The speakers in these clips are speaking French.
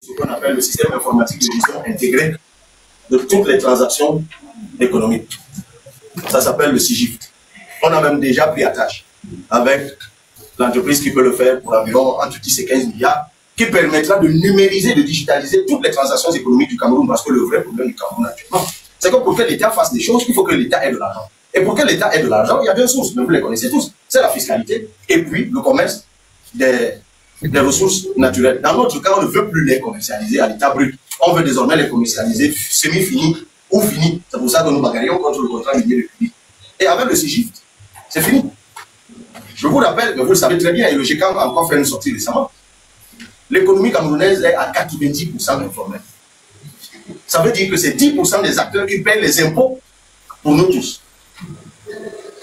ce qu'on appelle le système informatique de gestion intégré de toutes les transactions économiques. Ça s'appelle le SIGIFT. On a même déjà pris à tâche avec l'entreprise qui peut le faire pour environ entre 10 et 15 milliards, qui permettra de numériser, de digitaliser toutes les transactions économiques du Cameroun, parce que le vrai problème du Cameroun actuellement, c'est que pour que l'État fasse des choses, il faut que l'État ait de l'argent. Et pour que l'État ait de l'argent, il y a deux sources, mais vous les connaissez tous. C'est la fiscalité et puis le commerce des ressources naturelles. Dans notre cas, on ne veut plus les commercialiser à l'état brut. On veut désormais les commercialiser semi-finis ou finis. C'est pour ça que nous bagarrions contre le contrat minier de public. Et avec le SIGIFT, c'est fini. Je vous rappelle, mais vous le savez très bien, et le GECAM a encore fait une sortie récemment. L'économie camerounaise est à 90% informelle. Ça veut dire que c'est 10% des acteurs qui payent les impôts pour nous tous.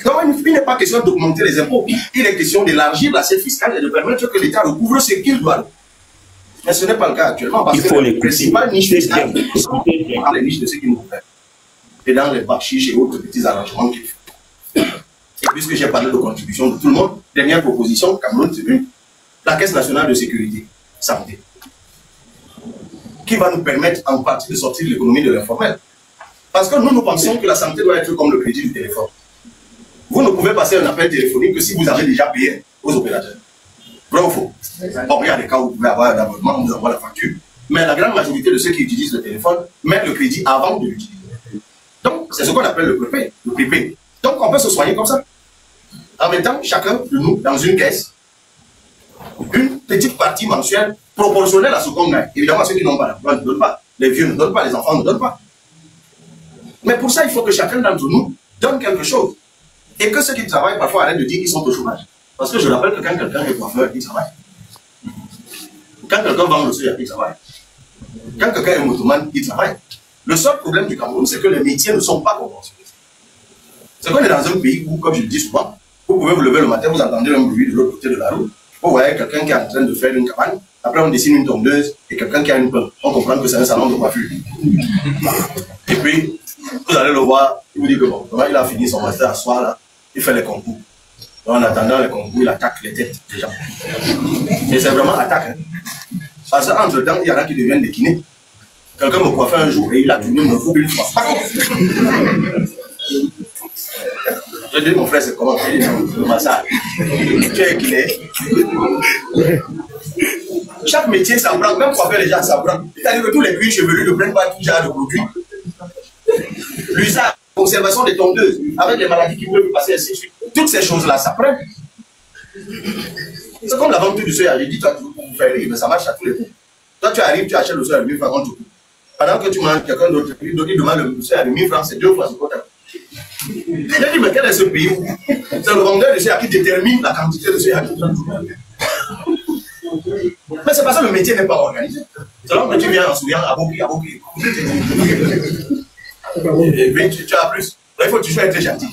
Donc, il n'est pas question d'augmenter les impôts. Il est question d'élargir l'assiette fiscale et de permettre que l'État recouvre ce qu'il doit. Mais ce n'est pas le cas actuellement, parce que les principales niches fiscales sont dans les niches de ceux qui nous gouvernent. Et dans les bachis et autres petits arrangements qu'il faut. Et puisque j'ai parlé de contribution de tout le monde, dernière proposition, Cameroun, c'est une, la Caisse nationale de sécurité, santé, qui va nous permettre en partie de sortir de l'économie de l'informel. Parce que nous pensons que la santé doit être comme le crédit du téléphone. Vous ne pouvez passer un appel téléphonique que si vous avez déjà payé aux opérateurs. Vrai ou faux? Bon, il y a des cas où vous pouvez avoir un abonnement, vous avoir la facture, mais la grande majorité de ceux qui utilisent le téléphone mettent le crédit avant de l'utiliser. Donc, c'est ce qu'on appelle le prépay. Donc, on peut se soigner comme ça. En mettant chacun de nous dans une caisse, une petite partie mensuelle proportionnelle à ce qu'on gagne. Évidemment, ceux qui n'ont pas d'emploi ne donnent pas. Les vieux ne donnent pas, les enfants ne donnent pas. Mais pour ça, il faut que chacun d'entre nous donne quelque chose. Et que ceux qui travaillent parfois arrêtent de dire qu'ils sont au chômage. Parce que je rappelle que quand quelqu'un est coiffeur, il travaille. Quand quelqu'un vend le soya, il travaille. Quand quelqu'un est motoman, il travaille. Le seul problème du Cameroun, c'est que les métiers ne sont pas conventionnés. C'est qu'on est dans un pays où, comme je le dis souvent, vous pouvez vous lever le matin, vous entendez un bruit de l'autre côté de la route, vous voyez quelqu'un qui est en train de faire une cabane, après on dessine une tondeuse et quelqu'un qui a une pelle. On comprend que c'est un salon de coiffure. Et puis, vous allez le voir, il vous dit que bon, il a fini son master à soir là, il fait les concours. En attendant les concours, il attaque les têtes des gens. Et c'est vraiment attaque. Hein. Parce qu'entre temps, il y en a qui deviennent des kinés. Quelqu'un me coiffait un jour et il a tourné mon cou une fois. Je dis, mon frère, c'est comment? Il dit, non, le massage. Tu es kiné. Chaque métier s'apprend, même coiffer les gens s'apprend. C'est-à-dire que tous les cuirs chevelus ne prennent pas tout genre de produits. L'usage, la conservation des tondeuses, avec les maladies qui peuvent passer ainsi de suite. Toutes ces choses-là s'apprennent. C'est comme la vente du soya. J'ai dit, toi, tu veux vous faire rire, mais ça marche à tous les coups. Toi, tu arrives, tu achètes le soya à 1000 francs contre tout. Pendant que tu manges quelqu'un d'autre, il demande le soya à 1000 francs, c'est 2 fois ce qu'on a. J'ai dit, mais quel est ce pays où c'est le vendeur de soya qui détermine la quantité de soya. Mais c'est parce que le métier n'est pas organisé. C'est là que tu viens en souriant à beaucoup. Et puis tu as plus. Là, il faut toujours être gentil.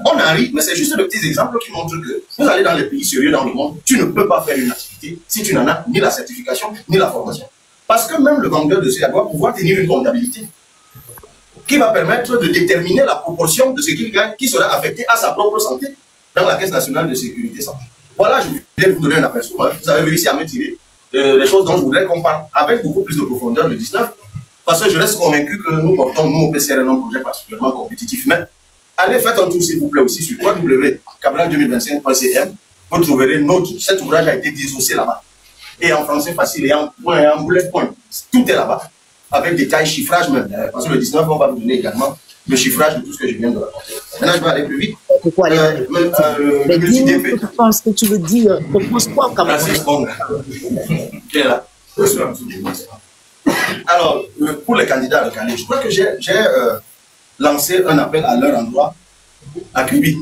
On arrive, mais c'est juste de petits exemples qui montrent que vous allez dans les pays sérieux dans le monde, tu ne peux pas faire une activité si tu n'en as ni la certification ni la formation. Parce que même le vendeur de soya doit pouvoir tenir une comptabilité qui va permettre de déterminer la proportion de ce qu'il gagne qui sera affecté à sa propre santé dans la Caisse nationale de sécurité santé. Voilà, je voulais vous donner un aperçu. Vous avez réussi à me tirer des choses dont je voudrais qu'on parle avec beaucoup plus de profondeur le 19. Parce que je reste convaincu que nous portons, nous, au PCRN, un projet particulièrement compétitif. Mais allez, faites un tour, s'il vous plaît, aussi sur www.cabral2025.cm. Vous trouverez cet ouvrage a été dissocié là-bas. Et en français facile, et en point, et en bullet point. Tout est là-bas. Avec des tailles, chiffrage même. Parce que le 19, on va vous donner également le chiffrage de tout ce que je viens de raconter. Maintenant, je vais aller plus vite. Pourquoi aller mais dis-nous ce que tu penses que tu veux dire. Propose quoi quand même? Merci, bon. Qui est là? Alors, pour les candidats à Calais, je crois que j'ai lancé un appel à leur endroit à Kribi.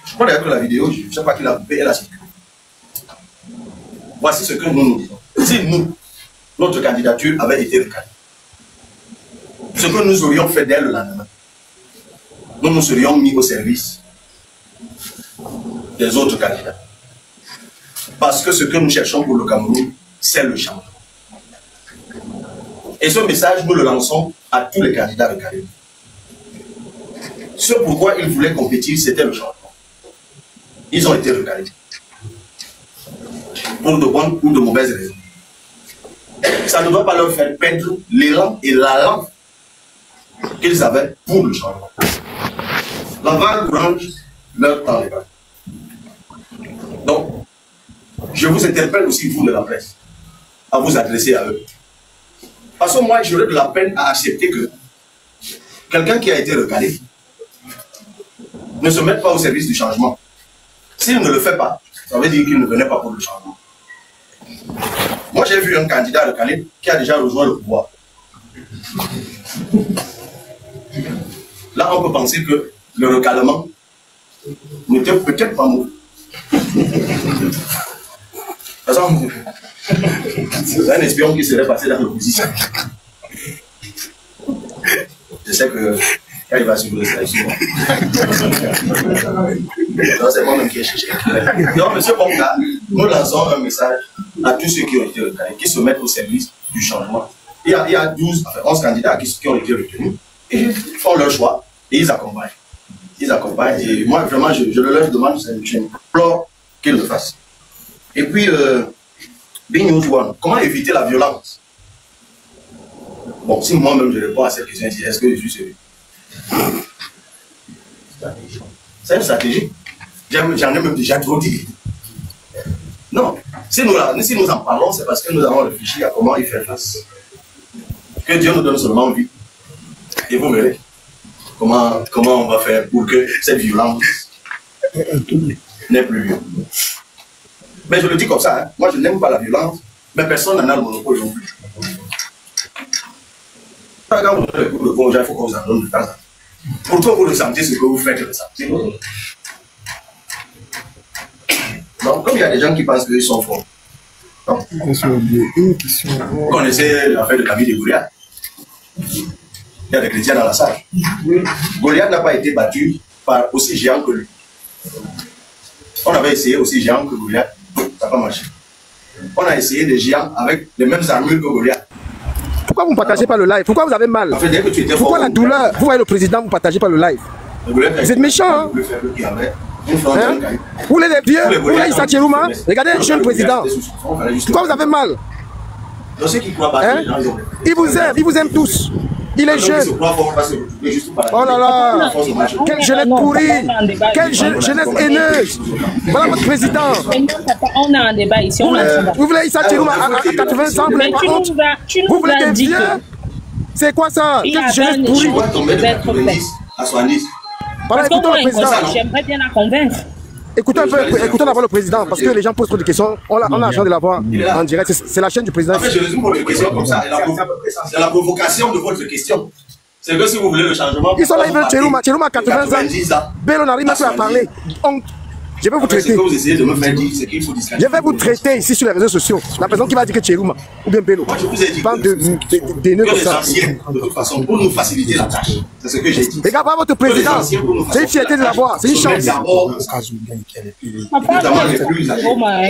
Je crois d'ailleurs que la vidéo, je ne sais pas qui l'a coupée, elle a circulé. Voici ce que nous nous disons. Si nous, notre candidature avait été recalée, ce que nous aurions fait dès le lendemain, nous nous serions mis au service des autres candidats. Parce que ce que nous cherchons pour le Cameroun, c'est le changement. Et ce message, nous le lançons à tous les candidats recalés. Ce pourquoi ils voulaient compétir, c'était le changement. Ils ont été recalés. Pour de bonnes ou de mauvaises raisons. ça ne doit pas leur faire perdre l'élan et la langue qu'ils avaient pour le changement. La vague range leur temps les bras. Donc, je vous interpelle aussi, vous de la presse, à vous adresser à eux. Parce que moi, j'aurais de la peine à accepter que quelqu'un qui a été recalé ne se mette pas au service du changement. S'il ne le fait pas, ça veut dire qu'il ne venait pas pour le changement. Moi, j'ai vu un candidat recalé qui a déjà rejoint le pouvoir. Là, on peut penser que le recalement n'était peut-être pas mauvais. Par exemple, c'est un espion qui serait passé dans l'opposition. Je sais que quand il va suivre le sélection. Non, c'est moi-même qui ai cherché. Donc, M. Bonga, nous lançons un message à tous ceux qui ont été recalés, qui se mettent au service du changement. Il y a 12, enfin 11 candidats qui ont été retenus. Et ils font leur choix et ils accompagnent. Ils accompagnent. Et moi, vraiment, je leur demande, j'implore qu'ils le fassent. Et puis, Big News One, comment éviter la violence? Bon, si moi-même je réponds à cette question, est-ce que je suis sérieux? C'est une stratégie. J'en ai même déjà trop dit. Non, si nous en parlons, c'est parce que nous avons réfléchi à comment y faire face. Que Dieu nous donne seulement vie. Et vous verrez comment on va faire pour que cette violence n'ait plus lieu. Mais je le dis comme ça, hein. Moi je n'aime pas la violence, mais personne n'en a le monopole non plus. Quand vous donnez le coup de congé, il faut qu'on vous en donne de temps en temps. Pourquoi vous ressentez ce que vous faites ressentir? Donc, comme il y a des gens qui pensent qu'ils sont forts, vous connaissez l'affaire de David et Goliath. Il y a des chrétiens dans la salle. Goliath n'a pas été battu par aussi géant que lui. On avait essayé aussi géant que Goliath, ça n'a pas marché. On a essayé des géants avec les mêmes armures que Goliath. Pourquoi vous ne partagez pas le live? Pourquoi vous avez mal? En fait, dès que tu étais Pourquoi fort, la douleur? Vous voyez le président, vous ne partagez pas le live. Vous êtes méchant, hein? Hein? Vous voulez les vieux? Vous voulez Issa Tcherouma? Regardez un jeune président. Pourquoi vous avez mal? Hein? Il vous aime tous. Il est jeune. Oh là là, quelle jeunesse pourrie, quelle jeunesse haineuse. Voilà votre président. On a un débat ici. Vous voulez Issa Tcherouma à 80 ans, vous voulez des vieux? C'est quoi ça? Quelle jeunesse pourrie. Voilà, écoutons le président. J'aimerais bien la convaincre. Écoutons d'abord le président, parce que les gens posent trop de questions. On a la chance de l'avoir en direct. C'est la chaîne du président. En fait, je résume votre question comme ça. C'est la provocation de votre question. C'est que si vous voulez le changement. Ils sont là, ils veulent Tcherouma à 80 ans. Bello n'arrive même plus à parler. Je vais vous traiter. Ce que vous essayez de me faire dire, c'est qu'il faut discuter. Je vais vous traiter ici sur les réseaux sociaux. La personne qui va dire que Tcherouma ou bien Bello. Moi, je vous ai dit que les anciens, de toute façon, pour nous faciliter la tâche. C'est ce que j'ai dit. Regarde pas votre président. C'est une fierté de l'avoir. C'est une chance.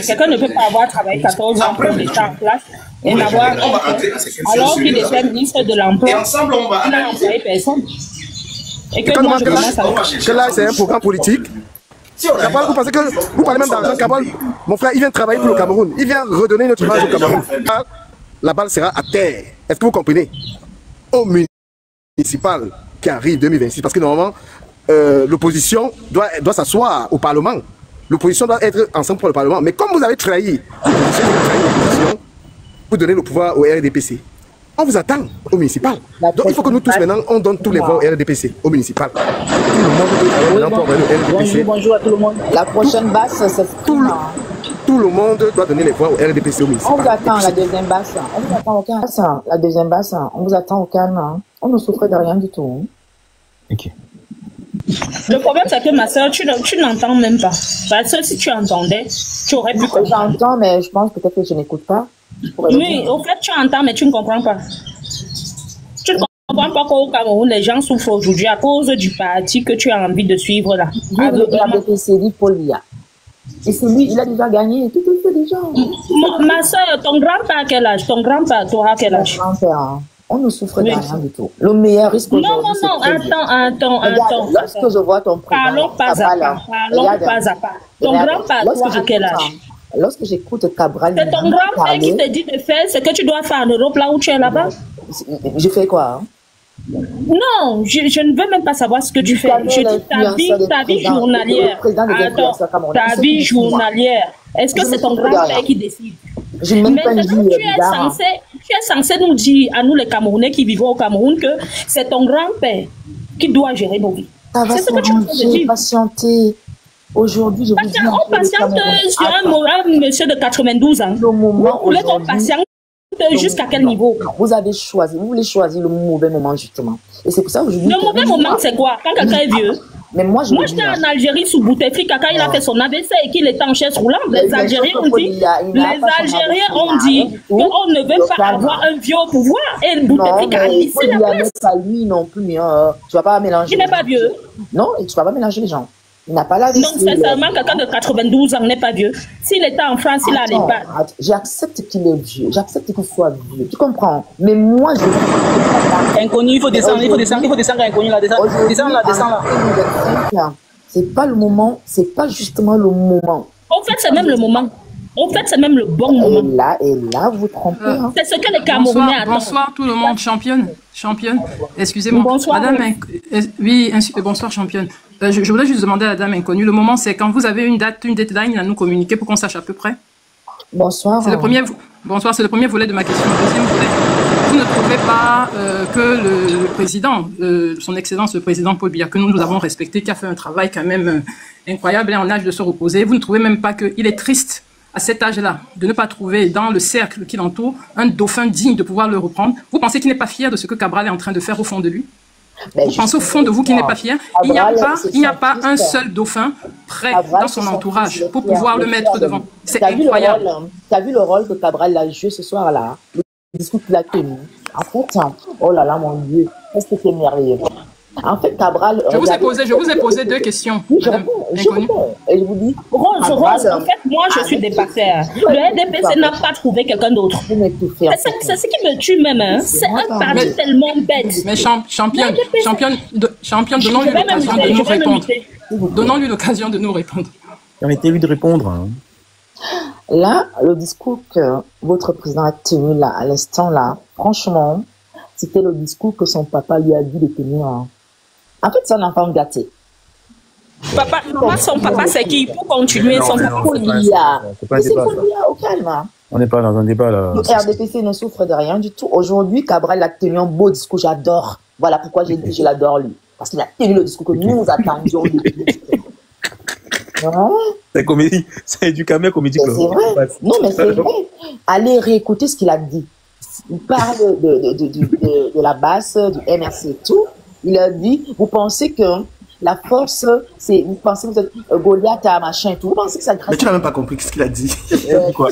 Quelqu'un ne peut pas avoir travaillé 14 ans pour mettre en place et n'avoir alors qu'il était ministre de l'Emploi. Et ensemble, on va analyser personne. Et que moi, je commence à que là, c'est un programme politique. Kabal, vous pensez que vous parlez même d'argent? Kabal, mon frère, il vient travailler pour le Cameroun. Il vient redonner notre image au Cameroun. La balle sera à terre. Est-ce que vous comprenez? Au municipal qui arrive 2026, parce que normalement, l'opposition doit s'asseoir au Parlement. L'opposition doit être ensemble pour le Parlement. Mais comme vous avez trahi l'opposition, vous donnez le pouvoir au RDPC. On vous attend au municipal. Donc il faut que nous tous maintenant, on donne tous les voix au RDPC, au municipal. Bonjour à tout le monde. La prochaine basse, c'est tout le monde doit donner les voix au RDPC, au municipal. On vous attend la deuxième basse. On vous attend au calme. La deuxième basse, on vous attend au calme. On ne souffre de rien du tout. Ok. Le problème, c'est que ma soeur, tu n'entends même pas. Parce que si tu entendais, tu aurais pu comprendre. J'entends, mais je pense peut-être que je n'écoute pas. Oui, au fait, tu entends, mais tu ne comprends pas. Tu ne comprends pas qu'au Cameroun, les gens souffrent aujourd'hui à cause du parti que tu as envie de suivre là. La BPCD Polia. Et c'est lui, il a déjà gagné. Tout fait déjà. Ma soeur, ton grand-père, quel âge? Ton grand-père, toi, quel âge? Grand-père, on ne souffre de rien du tout. Le meilleur risque aujourd'hui, attends. Lorsque je vois ton président, parlons pas à pas. Ton grand-père, toi, à quel âge? lorsque j'écoute Cabral... C'est ton grand-père qui te dit de faire ce que tu dois faire en Europe, là où tu es là-bas. Je fais quoi, hein? Non, je ne veux même pas savoir ce que tu fais. Je dis ta vie journalière. Attends, ta vie journalière. Est-ce que c'est ton grand-père qui décide? Maintenant, tu es censé nous dire, à nous les Camerounais qui vivons au Cameroun, que c'est ton grand-père qui doit gérer nos vies. C'est ce que tu veux dire. Patienter. Aujourd'hui, je vous dis... On patiente sur un monsieur de 92 ans. Vous voulez qu'on patiente jusqu'à quel niveau? Vous avez choisi, vous voulez choisir le mauvais moment, justement. Et c'est pour ça que je dis... Le mauvais moment, c'est quoi? Quand quelqu'un est vieux? Mais moi, j'étais en Algérie sous Bouteflika quand il a fait son AVC et qu'il était en chaise roulante. Les Algériens ont dit qu'on ne veut pas avoir un vieux au pouvoir. Et Bouteflika a laissé la place. Pas lui non plus. Tu ne vas pas mélanger. Il n'est pas vieux. Non, tu ne vas pas mélanger les gens. Il n'a pas la vie. Donc, sincèrement, quelqu'un de 92 ans n'est pas vieux. S'il était en France, il n'allait pas. J'accepte qu'il est vieux. J'accepte qu'il soit vieux. Tu comprends? Mais moi, je... Inconnu, il faut descendre, inconnu, là, descendre là. C'est pas le moment, c'est pas justement le moment. En fait, c'est même le moment. En fait, c'est même le bon moment. Et là, vous trompez. Hein. C'est ce que les Camerounais attendent. Bonsoir tout le monde, championne. Excusez-moi. Bonsoir. Madame, oui, bonsoir championne. Je voudrais juste demander à la dame inconnue, le moment c'est quand vous avez une deadline à nous communiquer pour qu'on sache à peu près. Bonsoir. C'est le premier, bonsoir, c'est le premier volet de ma question. Le deuxième volet, vous ne trouvez pas que le président, son excellence le président Paul Biya, que nous avons respecté, qui a fait un travail quand même incroyable et en âge de se reposer, vous ne trouvez même pas qu'il est triste à cet âge-là, de ne pas trouver dans le cercle qui l'entoure un dauphin digne de pouvoir le reprendre? Vous pensez qu'il n'est pas fier de ce que Cabral est en train de faire au fond de lui? Vous pensez au fond de vous qu'il n'est pas fier? Il n'y a pas un seul dauphin prêt dans son entourage pour pouvoir le mettre devant. C'est incroyable. Tu as vu le rôle que Cabral a joué ce soir-là? Le discours qu'il a tenu. En fait, oh là là, mon Dieu, qu'est-ce que c'est merveilleux. En fait, Cabral... Je vous ai posé deux questions. Je réponds. Et je vous dis... Rose, en fait, moi, je suis dépassée. Le RDPC n'a pas trouvé quelqu'un d'autre. C'est ce qui me tue même. Hein. C'est un parti tellement bête. Mais championne, donnons-lui l'occasion de nous répondre. Donnons-lui l'occasion de nous répondre. Permettez-lui de répondre. Hein. Là, le discours que votre président a tenu là, à l'instant là, franchement, c'était le discours que son papa lui a dit de tenir. Hein. En fait, c'est un enfant gâté. Son papa, c'est qui? Pour continuer, son papa. C'est Polia, au calme. Hein. On n'est pas dans un débat là. Le RDPC ne souffre de rien du tout. Aujourd'hui, Cabral a tenu un beau discours, j'adore. Voilà pourquoi j'ai dit je l'adore lui. Parce qu'il a tenu le discours que nous attendions depuis. C'est comédie, c'est du camé comédie. C'est vrai. Non, mais c'est vrai. Allez réécouter ce qu'il a dit. Il parle de la base, du MRC et tout. Il a dit, vous pensez que la force, c'est, vous pensez que vous êtes Goliath à machin et tout. Vous pensez que ça grâce. Mais tu n'as même pas compris ce qu'il a dit. Quoi?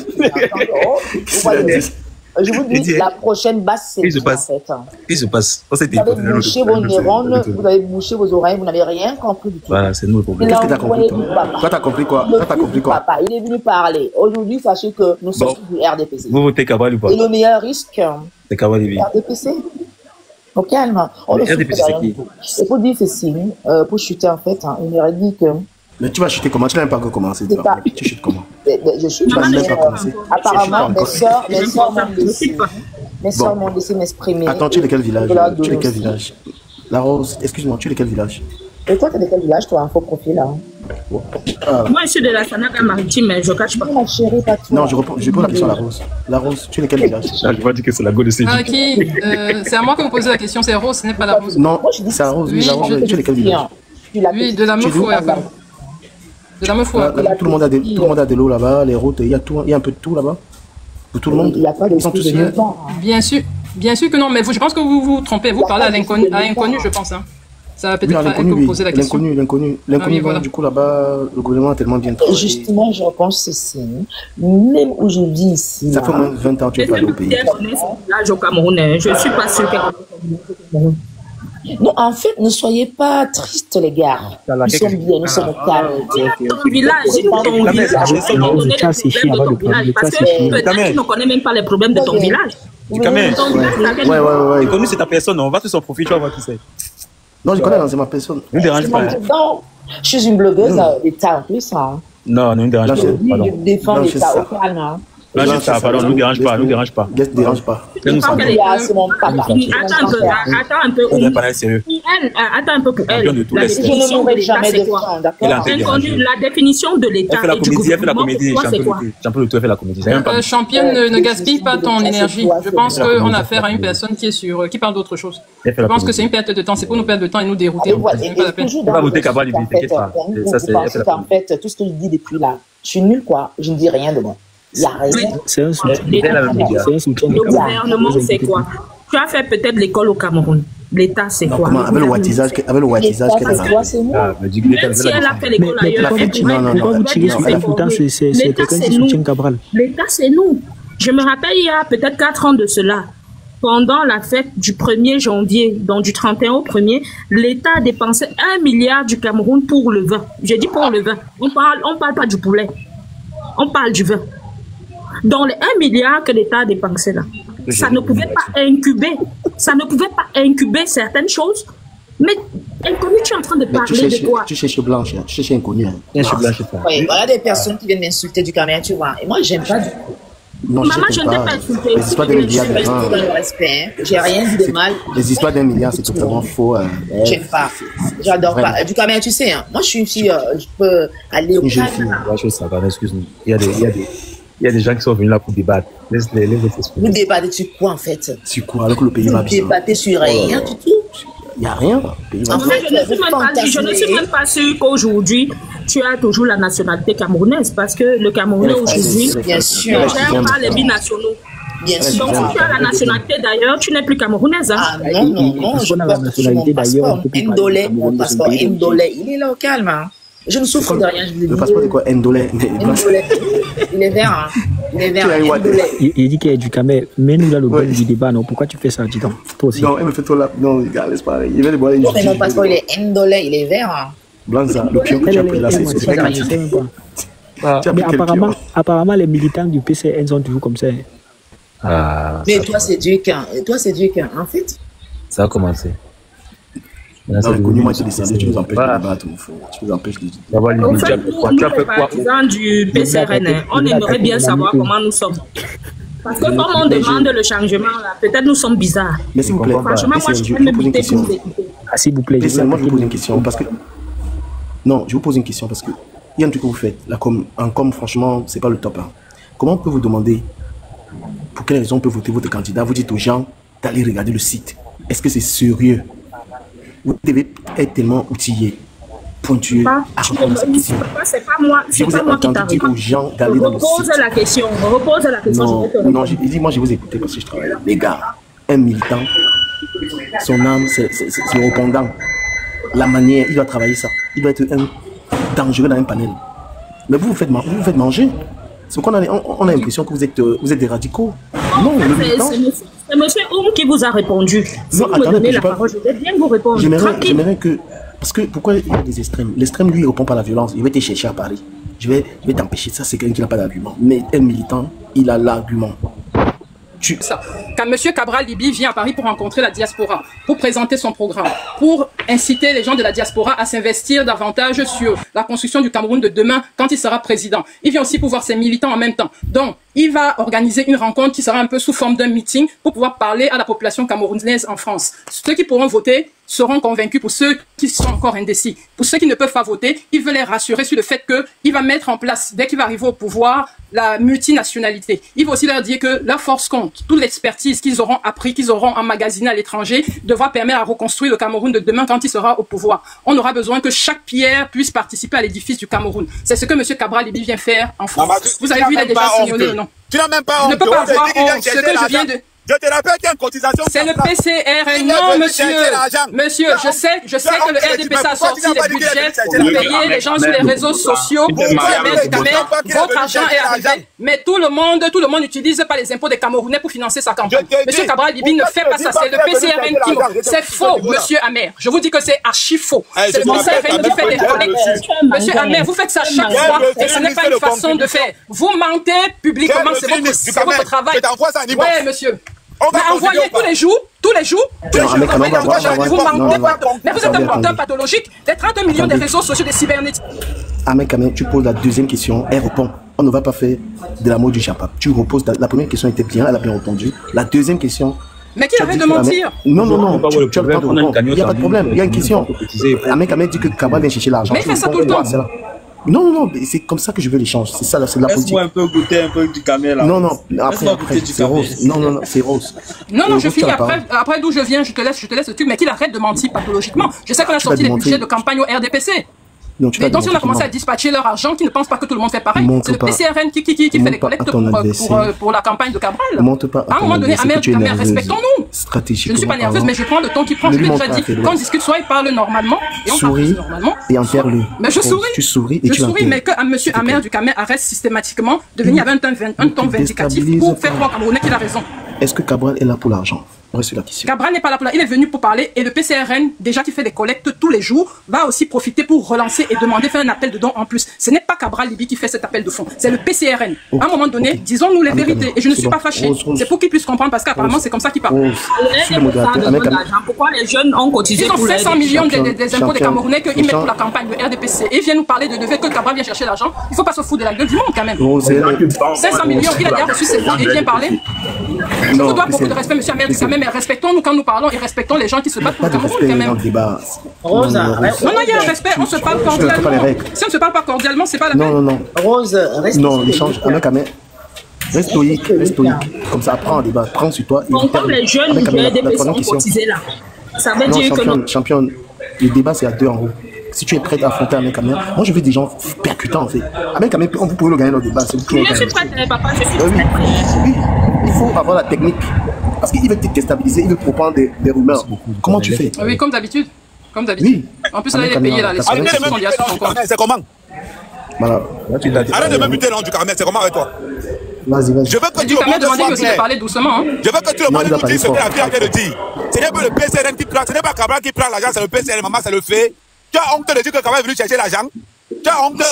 Je vous dis, la prochaine base, c'est en fait. Qu'est-ce qui se passe? Vous avez bouché vos neurones, vous avez bouché vos oreilles, vous n'avez rien compris du tout. Voilà, c'est nous le problème. Qu'est-ce que tu as compris? Toi, tu as compris quoi? Toi, tu as compris quoi? Papa, il est venu parler. Aujourd'hui, sachez que nous sommes du RDPC. Vous votez Cabral ou pas? Et le meilleur risque, c'est Cabral et RDPC. Au calme. Le RDPC, c'est qui? Il faut dire ceci, pour chuter en fait, il m'aurait dit que... Mais tu vas chuter comment? Tu n'as même pas encore commencé. Tu chutes comment? Je chute. Tu n'as même pas commencé. Apparemment, mes soeurs m'ont laissé m'exprimer. Attends, tu es de quel village? Tu es de quel village? La Rose, excuse-moi, tu es de quel village? Et toi, tu es de quel village, toi, un faux profil, là? Moi, je suis de la Sanaka maritime, mais je ne cache pas. Ma chérie, pas toi. Non, je réponds la question à la Rose. La Rose, tu es de quel village? Je vais dire que c'est la go de Cédric. Ah, qui c'est à moi que vous posez la question, c'est Rose, ce n'est pas la Rose. Non, c'est la Rose, oui, la Rose. Tu es de quel village? Oui, de la Meufou, de la Meufou. Tout le monde a de l'eau là-bas, les routes, il y a un peu de tout là-bas. Pour tout le monde. Il n'y a pas de tout de temps. Bien sûr que non, mais je pense que vous vous trompez. Vous parlez à l'inconnu, je pense. Hein. Ça va peut-être que vous posez la question. L'inconnu, voilà. Du coup, là-bas, le gouvernement a tellement bien travaillé. Justement, je pense ceci. Même où je vis ici. Ça fait moins de 20 ans que tu es pas allé au pays. Là, au Cameroun, je ne suis pas sûre que... Non, en fait, ne soyez pas tristes, les gars. Nous sommes bien, nous sommes calmes. Ton village, parce que peut-être tu ne connais même pas les problèmes de ton village. Ouais. Connu, c'est ta personne, on va tous en profiter, tu vas voir qui c'est. Non, je connais, c'est ma personne. Ne dérange pas. Je suis une blogueuse d'État en plus. Non, ne nous dérange pas. Je défends l'État au calme. Blanche, ça, pardon, ne nous dérange pas, ne nous dérange pas. Ne dérange pas. Attends un peu. On n'est pas là sérieux. Attends un peu pour elle. Je ne mourrai jamais de faim, d'accord? La définition de l'État et du gouvernement, elle fait la comédie, Champion de tout, elle fait la comédie. Championne, ne gaspille pas ton énergie. Je pense qu'on a affaire à une personne qui parle d'autre chose. Je pense que c'est une perte de temps, c'est pour nous perdre de temps et nous dérouter. On va voter Cabral Libye, t'inquiète pas. En fait, tout ce que je dis depuis là, je suis nul, quoi. Je ne dis rien de moi. Il n'y a rien. C'est un soutien. Le gouvernement, c'est quoi? Tu as fait peut-être l'école au Cameroun. L'État, c'est quoi? Avec le wattisage qu'elle a. Même si elle a fait l'école ailleurs, pourquoi vous tirez sur elle? Pourtant, c'est quelqu'un qui soutient Cabral. L'État, c'est nous. Je me rappelle, il y a peut-être 4 ans de cela, pendant la fête du 1er janvier, donc du 31 au 1er, l'État a dépensé 1 milliard du Cameroun pour le vin. J'ai dit pour le vin. On parle pas du poulet. On parle du vin. Dans les 1 milliard que l'État a dépensé là, ça ne pouvait pas incuber certaines choses. Mais inconnu, tu es en train de parler de quoi? Tu cherches blanche, tu cherches inconnu. Oui, voilà des personnes qui viennent m'insulter du Cameroun, tu vois. Et moi, j'aime pas du tout. Non, maman, je ne t'ai pas insulté. Les histoires d'un milliard de dans le respect. J'ai rien dit de mal. Les histoires d'un milliard, c'est totalement faux. J'aime pas. J'adore pas. Du Cameroun, tu sais, hein, moi, je suis une fille, je peux aller au Cameroun. Excuse-moi. Il y a des gens qui sont venus là pour débattre. Laisse-les s'exprimer. Vous débattez sur quoi, en fait? Sur quoi? Alors que le pays va bien. Vous débattez sur rien du tout. Il n'y a rien. En fait, je ne suis même pas sûr qu'aujourd'hui, tu as toujours la nationalité camerounaise. Parce que le Camerounais aujourd'hui, bien sûr, ne gère pas les binationaux. Bien sûr. Donc, si tu as la nationalité d'ailleurs, tu n'es plus camerounaise. Hein? Ah non, je porte toujours mon passeport. Ndolé, mon passeport Ndolé, il est là au calme. Hein. Je ne souffre de rien, je vous ai dit. Le passeport de quoi? Ndolé. Il est vert, hein. Il est vert. Il dit qu'il est du Cameroun. Mets-nous là le bon du débat, non? Pourquoi tu fais ça, dis donc? Toi aussi. Non, elle me fait trop là. Non, regarde, laisse pas. Il va déboire les non, mais mon passeport, il est Ndolé, il est vert. Hein. Blanza, le pion que tu as pris là, c'est pas mais apparemment, les militants du PCN sont toujours comme ça. Mais toi, c'est Duc. En fait. Ça a commencé. Non, le connu, moi, tu nous empêches de débattre. Tu nous empêches de dire. Tu as fait quoi? Partisans du PCRN, on aimerait bien savoir comment nous sommes. Parce que comme on demande le changement, là, peut-être nous sommes bizarres. Mais s'il vous plaît, franchement, moi, je peux me buter pour vous écouter. S'il vous plaît. Moi, je vous pose une question parce que. Non, je vous pose une question parce que il y a un truc que vous faites. En com, franchement, c'est pas le top. Hein. Comment on peut vous demander pour quelle raison on peut voter votre candidat? Vous dites aux gens d'aller regarder le site. Est-ce que c'est sérieux? Vous devez être tellement outillé, pointueux, à répondre à cette question. C'est pas moi qui t'arrive. Repose la question. Non, moi je vous écoutais parce que je travaille là. Les gars, un militant, son âme, c'est répondant. La manière, il doit travailler ça. Il doit être dangereux dans un panel. Mais vous faites manger. C'est qu'on a l'impression que vous êtes des radicaux. Non, le militant. C'est M. Oum qui vous a répondu. Si vous me donnez la parole, je vais bien vous répondre. J'aimerais que... Parce que pourquoi il y a des extrêmes? L'extrême, lui, il ne répond pas à la violence. Il va te chercher à Paris. Je vais t'empêcher. Ça, c'est quelqu'un qui n'a pas d'argument. Mais un militant, il a l'argument. Quand M. Cabral Libye vient à Paris pour rencontrer la diaspora, pour présenter son programme, pour inciter les gens de la diaspora à s'investir davantage sur la construction du Cameroun de demain quand il sera président. Il vient aussi pour voir ses militants en même temps. Donc, il va organiser une rencontre qui sera un peu sous forme d'un meeting pour pouvoir parler à la population camerounaise en France. Ceux qui pourront voter seront convaincus. Pour ceux qui sont encore indécis, pour ceux qui ne peuvent pas voter, il veut les rassurer sur le fait qu'il va mettre en place, dès qu'il va arriver au pouvoir, la multinationalité. Il va aussi leur dire que la force compte. Toute l'expertise qu'ils auront appris, qu'ils auront emmagasinée à l'étranger, devra permettre à reconstruire le Cameroun de demain quand il sera au pouvoir. On aura besoin que chaque pierre puisse participer à l'édifice du Cameroun. C'est ce que M. Cabral Libye vient faire en France. Vous avez vu, il a déjà signalé, non? Tu n'as même pas honte. Je ne peux pas avoir honte. Ce que je viens de... Je te rappelle qu'il y a une cotisation. C'est le PCRN. Non, monsieur. Monsieur, je sais que le RDPC a sorti les budgets pour payer les gens sur les réseaux sociaux. Votre argent est arrivé. Mais tout le monde n'utilise pas les impôts des Camerounais pour financer sa campagne. Monsieur Cabral Libye ne fait pas ça. C'est le PCRN qui... C'est faux, monsieur Amer. Je vous dis que c'est archi faux. C'est le PCRN qui fait des collectes. Monsieur Amer, vous faites ça chaque fois et ce n'est pas une façon de faire. Vous mentez publiquement, c'est votre travail. Oui, monsieur. envoyez tous les jours. Tous les jours, vous mentez pas. Mais vous êtes un menteur pathologique des 30 millions de réseaux sociaux des cybernétiques. Ahmed Kamel, tu poses la deuxième question, elle répond. On ne va pas faire de l'amour du chapap. Tu reposes, la première question était bien, elle a bien répondu. La deuxième question... Mais qui arrête de mentir? Non, tu as le temps de répondre. Il n'y a pas de problème, il y a une question. Ahmed Kamel dit que Cabral vient chercher l'argent. Mais il fait ça tout le temps. Non, c'est comme ça que je veux l'échange. C'est ça, c'est la politique. Laisse-moi un peu goûter un peu du camel. Non, après c'est rose. Non, c'est rose. Non, je finis après d'où je viens, je te laisse le truc, mais qu'il arrête de mentir pathologiquement. Je sais qu'on a sorti les budgets de campagne au RDPC. Et donc si on a commencé à dispatcher leur argent, qui ne pense pas que tout le monde fait pareil, c'est le PCRN qui fait les collectes pour la campagne de Cabral. À un moment donné, Ahmed Kamel, respectons-nous. Je ne suis pas nerveuse, mais je prends le ton qui prend. Je l'ai déjà dit. Quand on discute, soit il parle normalement, et on parle normalement. Et enterre-le. Mais je souris. Tu souris et tu enterres. Mais que monsieur Ahmed Kamel arrête systématiquement de venir avec un ton vindicatif pour faire croire Camerounais qu'il a raison. Est-ce que Cabral est là pour l'argent? La question. Cabral n'est pas là pour il est venu pour parler et le PCRN, déjà qui fait des collectes tous les jours, va aussi profiter pour relancer et demander, faire un appel de dons en plus. Ce n'est pas Cabral Libye qui fait cet appel de fonds, c'est le PCRN. À un moment donné, disons-nous les vérités et je ne suis pas fâché. C'est pour qu'ils puissent comprendre parce qu'apparemment c'est comme ça qu'ils parlent. Pourquoi les jeunes ont cotisé? Ils ont 500 millions des impôts des Camerounais qu'ils mettent pour la campagne de RDPC et ils viennent nous parler de lever que Cabral vient chercher l'argent. Il ne faut pas se foutre de la gueule du monde quand même. 500 millions, il a déjà reçu ses fonds et il vient parler. Je vous dois beaucoup de respect, monsieur Ahmed Kamel, mais respectons-nous quand nous parlons et respectons les gens qui se battent pour le Cameroun quand même. Non, il y a un respect, on se parle cordialement. Si on ne se parle pas cordialement, c'est pas la peine. Non. Rose, reste. Non, l'échange, Ahmed Kamel. Reste stoïque. Comme ça, apprends un débat, prends sur toi. Comme les jeunes du RDPC ont cotisé là. Ça veut dire que non. Championne, le débat c'est à deux en haut. Si tu es prêt à affronter Ahmed Kamel, moi je veux des gens percutants en fait. Ahmed Kamel, vous pouvez le gagner dans le débat. Je suis prête, papa, je suis prête. Oui, il faut avoir la technique. Parce qu'il veut te déstabiliser, il veut propendre des rumeurs. Comment tu fais? Oui, comme d'habitude. Oui. En plus, là, il est payé là. Les sont liés à son compte. C'est comment? Voilà. Arrête de me buter non du Kamel, c'est comment avec toi? Vas-y. Je veux que tu le monde soit clair. Parler doucement. Je veux que tout le monde nous dise ce que la fille vient de dire. Ce n'est pas le PCRN qui prend, ce n'est pas Cabral qui prend l'argent, c'est le PCRN, maman, c'est le fait. Tu as honte de dire que Cabral est venu chercher l'argent? Tu as honte?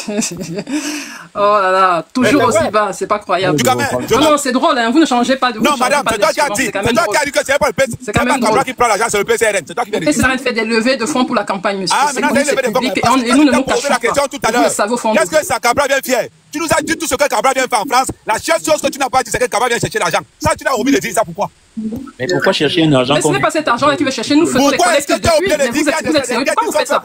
Oh là là, toujours aussi bas, c'est pas croyable. Non, c'est drôle, hein, vous ne changez pas de. Non, madame, c'est toi qui as dit. C'est toi qui as dit que c'est pas le PCRN. C'est pas Cabral qui prend l'argent, c'est le PCRN. C'est toi qui viens de dire. Le PCRN fait des levées de fonds pour la campagne, monsieur. Ah, maintenant, c'est public et nous ne nous cachons pas. Qu'est-ce que ça, Cabral vient faire? Tu nous as dit tout ce que Cabral vient faire en France. La seule chose que tu n'as pas dit, c'est que Cabral vient chercher l'argent. Ça, tu n'as oublié de dire ça, pourquoi? Mais pourquoi chercher un argent? Mais ce n'est pas cet argent-là qui veut chercher, nous faisons les collectes depuis, mais vous êtes sérieux, pourquoi vous faites ça?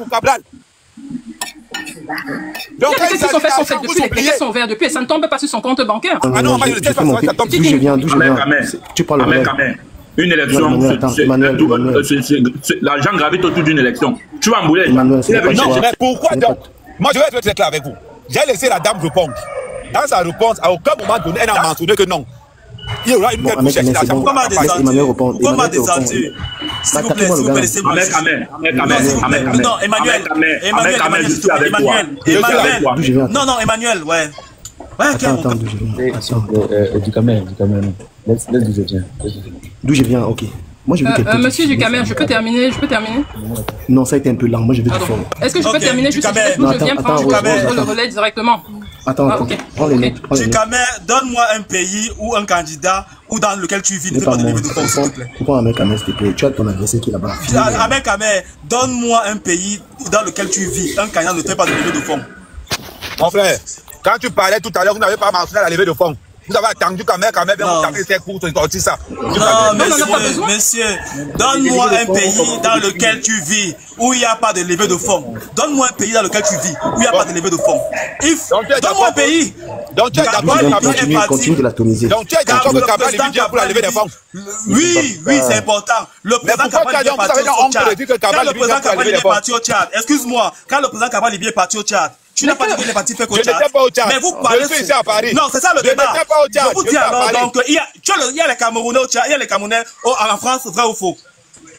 Il y a des qui sont faits depuis, les crédits sont verts depuis et ça ne tombe pas sur son compte bancaire. Ah non, je ne sais pas, ça tombe. D'où je viens. Tu parles Ahmed Kamel. Une élection, l'argent gravite autour d'une élection. Tu vas embrouiller. Non, mais pourquoi donc? Moi, je vais être très clair avec vous. J'ai laissé la dame répondre. Dans sa réponse, à aucun moment donné, elle n'a mentionné que non. Il y aura une pour chercher l'argent. Pourquoi m'a descendu? S'il vous plaît, laissez-moi. Non, Emmanuel, non, Emmanuel, ouais. Attends, du Kamel, laisse d'où je viens. D'où je viens, ok. Moi, je veux Monsieur Ducamer, je peux terminer? Non, ça a été un peu lent. Moi, je veux du fond. Est-ce que je peux terminer juste d'où je viens prendre le relais directement? Attends, prends les notes. Ducamer, donne-moi un pays ou un candidat ou dans lequel tu vis. Ne fais pas de levée de fonds, s'il te plaît. Pourquoi Ahmed Kamel, s'il te plaît? Tu as ton adversaire qui est là-bas. Ahmed Kamel, donne-moi un pays dans lequel tu vis. Un candidat ne fait pas de levée de fonds. Mon frère, quand tu parlais tout à l'heure, vous n'avez pas mentionné la levée de fonds. Vous avez attendu quand même bien vous taper ses cours pour sortir ça. Non, monsieur, donne-moi un pays dans lequel tu vis où il n'y a pas de levée de fonds. Donne-moi un pays dans lequel tu vis où il n'y a pas de levée de fonds. Donne-moi un pays. Donc tu es d'accord, continue de l'atomiser. Donc tu es d'accord que Cabral est venu pour la levée des fonds. Oui, c'est important. Le président Cabral est parti au Tchad. Excuse-moi, quand le président Cabral est parti au Tchad, tu n'as pas dit qu'il est parti faire qu'au Tchad. Mais vous parlez. Je suis ici à Paris. Non, c'est ça le débat. Je vous dis alors, donc, il y a les Camerounais au Tchad, il y a les Camerounais en France, vrai ou faux?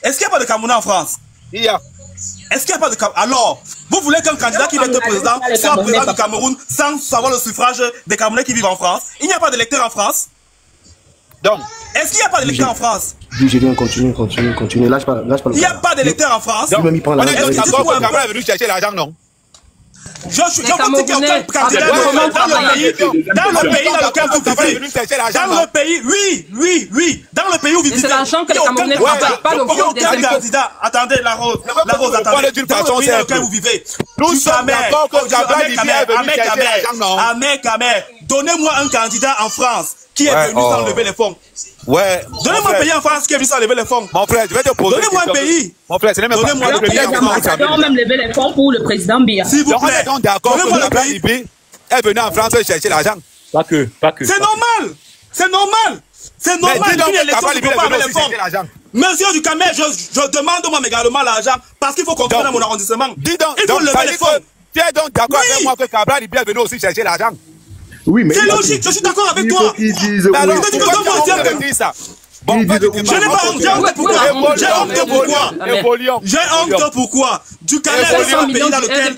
Est-ce qu'il n'y a pas de Camerounais en France? Il y a. Est-ce qu'il n'y a pas de Camerounais? Alors, vous voulez qu'un candidat qui va être président soit président du Cameroun sans savoir le suffrage des Camerounais qui vivent en France? Il n'y a pas d'électeurs en France? Donc, est-ce qu'il n'y a pas d'électeurs en France? Je viens, continue. Lâche pas. Il n'y a pas d'électeurs en France? On est d'accord que Cabral est venu chercher l'argent, non? Je vous dis qu'il n'y a aucun candidat dans le pays dans lequel vous vivez. Dans le pays, oui. Dans le pays où vous vivez. C'est l'argent que les Camerounais ne pas le vote des impôts. Candidat, attendez, la rose, attendez. D'une façon, dans lequel vous vivez. Nous sommes d'accord que Cabral Libye est venu chercher l'argent, non? Ahmed, donnez-moi un candidat en France qui est venu sans lever les fonds. Ouais. Donnez-moi un pays en France qui est venu sans lever les fonds. Mon frère, je vais te poser. Donnez-moi un pays. Mon frère, ce n'est même pas Donnez-moi le pays en France. On même lever les fonds pour le président Biya. S'il vous plaît. On est d'accord que Cabral Libye est venu en France chercher l'argent. Pas que. C'est normal. C'est normal qu'une élection ne peut pas avoir les fonds. Monsieur Ducamer, je demande moi également l'argent parce qu'il faut contrôler mon arrondissement. Dis donc, il faut lever les fonds. Tu es donc d'accord avec moi que Cabral Libye est venu aussi chercher l'argent? Oui, mais c'est logique, je suis d'accord avec toi. Ils disent alors, tu me donnes ça. Bon, je n'ai pas honte, j'ai honte pourquoi? J'ai honte pourquoi? Ducamer est un pays dans lequel